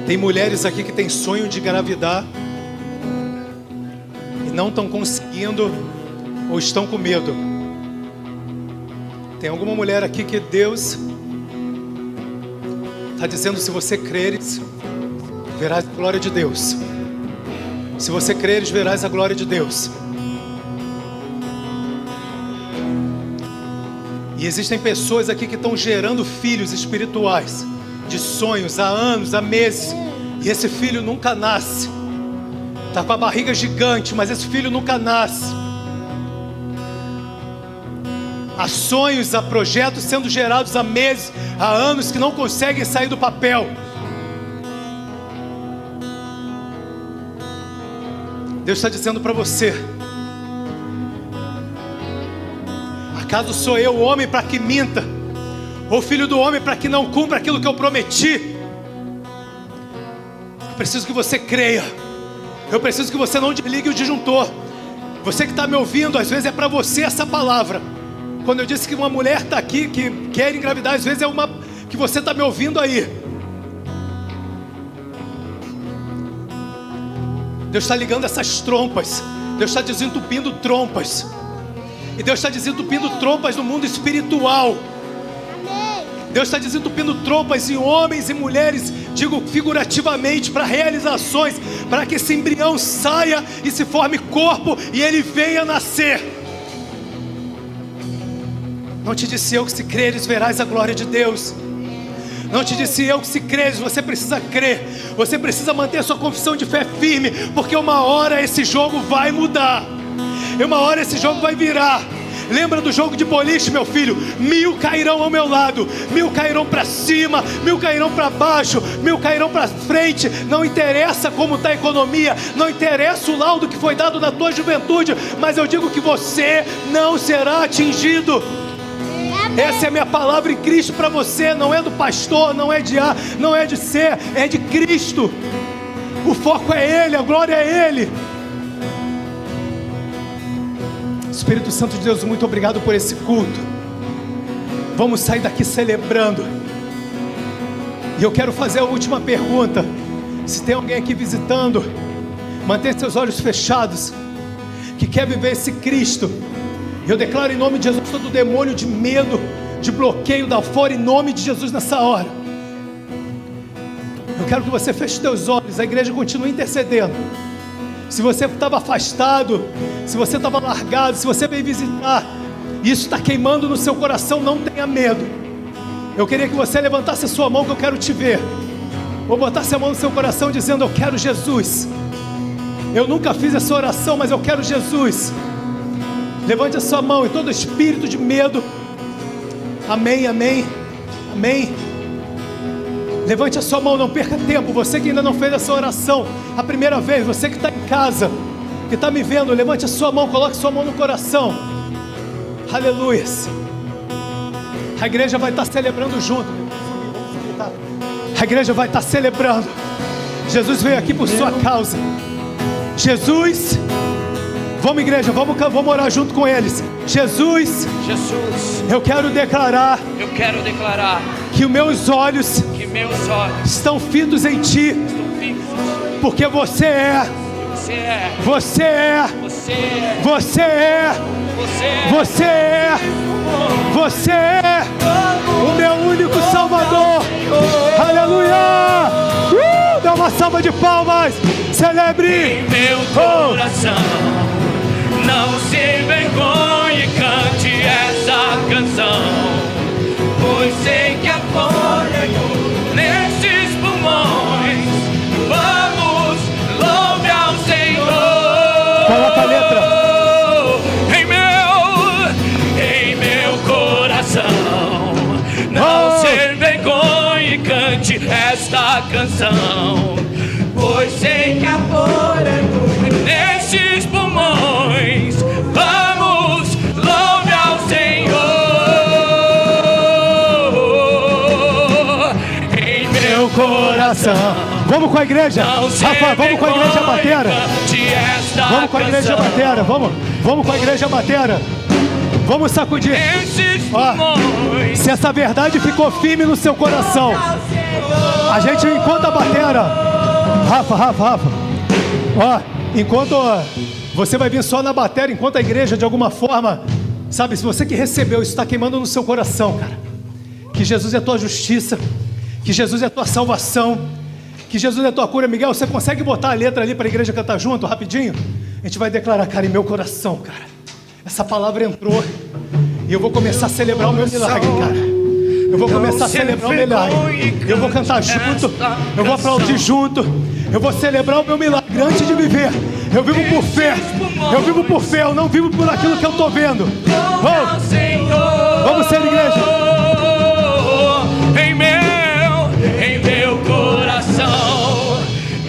Tem mulheres aqui que têm sonho de engravidar e não estão conseguindo ou estão com medo. Tem alguma mulher aqui que Deus está dizendo: se você creres, verás a glória de Deus. Se você creres, verás a glória de Deus. E existem pessoas aqui que estão gerando filhos espirituais, de sonhos, há anos, há meses, e esse filho nunca nasce. Está com a barriga gigante, mas esse filho nunca nasce. Há sonhos, há projetos sendo gerados há meses, há anos, que não conseguem sair do papel. Deus está dizendo para você: acaso sou eu o homem para que minta, ou filho do homem para que não cumpra aquilo que eu prometi? Eu preciso que você creia. Eu preciso que você não desligue o disjuntor. Você que está me ouvindo, às vezes é para você essa palavra. Quando eu disse que uma mulher está aqui que quer engravidar, às vezes é uma que você está me ouvindo aí. Deus está ligando essas trompas. Deus está desentupindo trompas. E Deus está desentupindo trompas no mundo espiritual. Deus está desentupindo trompas em homens e mulheres, digo figurativamente, para realizações, para que esse embrião saia e se forme corpo e ele venha nascer. Não te disse eu que se creres verás a glória de Deus? Não te disse eu que se creres, você precisa crer. Você precisa manter a sua confissão de fé firme, porque uma hora esse jogo vai mudar. E uma hora esse jogo vai virar. Lembra do jogo de boliche, meu filho? 1000 cairão ao meu lado, 1000 cairão para cima, 1000 cairão para baixo, 1000 cairão para frente. Não interessa como está a economia, não interessa o laudo que foi dado na tua juventude, mas eu digo que você não será atingido. Essa é a minha palavra em Cristo para você. Não é do pastor, não é de A, não é de C, é de Cristo. O foco é Ele, a glória é Ele. Espírito Santo de Deus, muito obrigado por esse culto. Vamos sair daqui celebrando. E eu quero fazer a última pergunta. Se tem alguém aqui visitando, mantenha seus olhos fechados, que quer viver esse Cristo. Eu declaro em nome de Jesus todo demônio de medo, de bloqueio da fora, em nome de Jesus nessa hora. Eu quero que você feche seus olhos. A igreja continua intercedendo. Se você estava afastado, se você estava largado, se você veio visitar, isso está queimando no seu coração, não tenha medo. Eu queria que você levantasse a sua mão, que eu quero te ver. Ou botasse a mão no seu coração dizendo: eu quero Jesus. Eu nunca fiz essa oração, mas eu quero Jesus. Levante a sua mão, e todo espírito de medo, amém, amém, amém. Levante a sua mão, não perca tempo. Você que ainda não fez essa oração a primeira vez, você que está em casa, que está me vendo, levante a sua mão, coloque sua mão no coração. Aleluia. A igreja vai estar celebrando junto. A igreja vai estar celebrando. Jesus veio aqui por sua causa. Jesus, vamos igreja, vamos orar junto com eles. Jesus, eu quero declarar que os meus olhos estão fitos em Ti, porque você é o meu único Salvador. Aleluia! Dá uma salva de palmas. Celebre em meu coração. Não se envergonhe, cante essa canção, pois sei que há fôlego nesses pulmões. Vamos, louve ao Senhor. Coloca a letra. Em meu coração. Não se envergonhe, cante esta canção, pois sei que há fôlego nesses pulmões. Vamos, louve ao Senhor. Em meu coração. Vamos com a igreja, Rafa, vamos com a igreja batera. Vamos com a igreja batera, vamos com a igreja batera. Vamos sacudir. Ó, se essa verdade ficou firme no seu coração, a gente, enquanto a batera, Rafa, ó, enquanto você vai vir só na batera, enquanto a igreja de alguma forma, sabe, se você que recebeu, isso está queimando no seu coração, cara, que Jesus é a tua justiça, que Jesus é a tua salvação, que Jesus é a tua cura. Miguel, você consegue botar a letra ali para a igreja cantar junto, rapidinho? A gente vai declarar, cara, em meu coração, cara, essa palavra entrou, e eu vou começar a celebrar o meu milagre, cara. Eu vou começar a celebrar o milagre. Eu vou cantar junto, eu vou aplaudir junto, eu vou celebrar o meu milagre antes de viver. Eu vivo por fé, eu não vivo por aquilo que eu estou vendo. Vamos ser igreja. Em meu coração,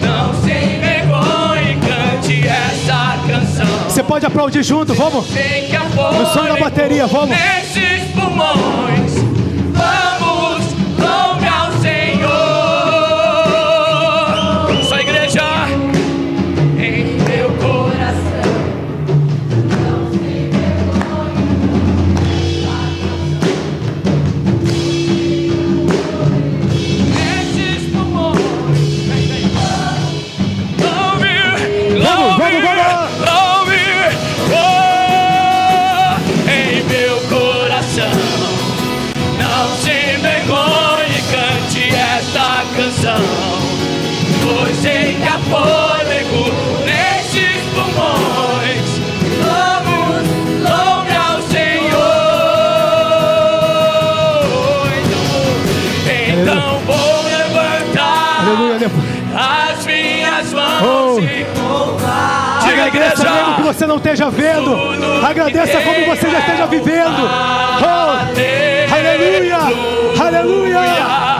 não se envergonhe, cante essa canção. Você pode aplaudir junto, vamos? No som da bateria, vamos. Nesses pulmões, vamos, louve ao Senhor. Só igreja. Em meu coração, não se envergonhe. Nesses pulmões, louve, louve. Não se envergonhe, cante esta canção, pois sei que há fôlego nesses pulmões. Vamos, louve ao Senhor. Então vou levantar as minhas mãos e louvar. Agradeça mesmo que você não esteja vendo. Agradeça como você já esteja vivendo. Oh, aleluia, aleluia.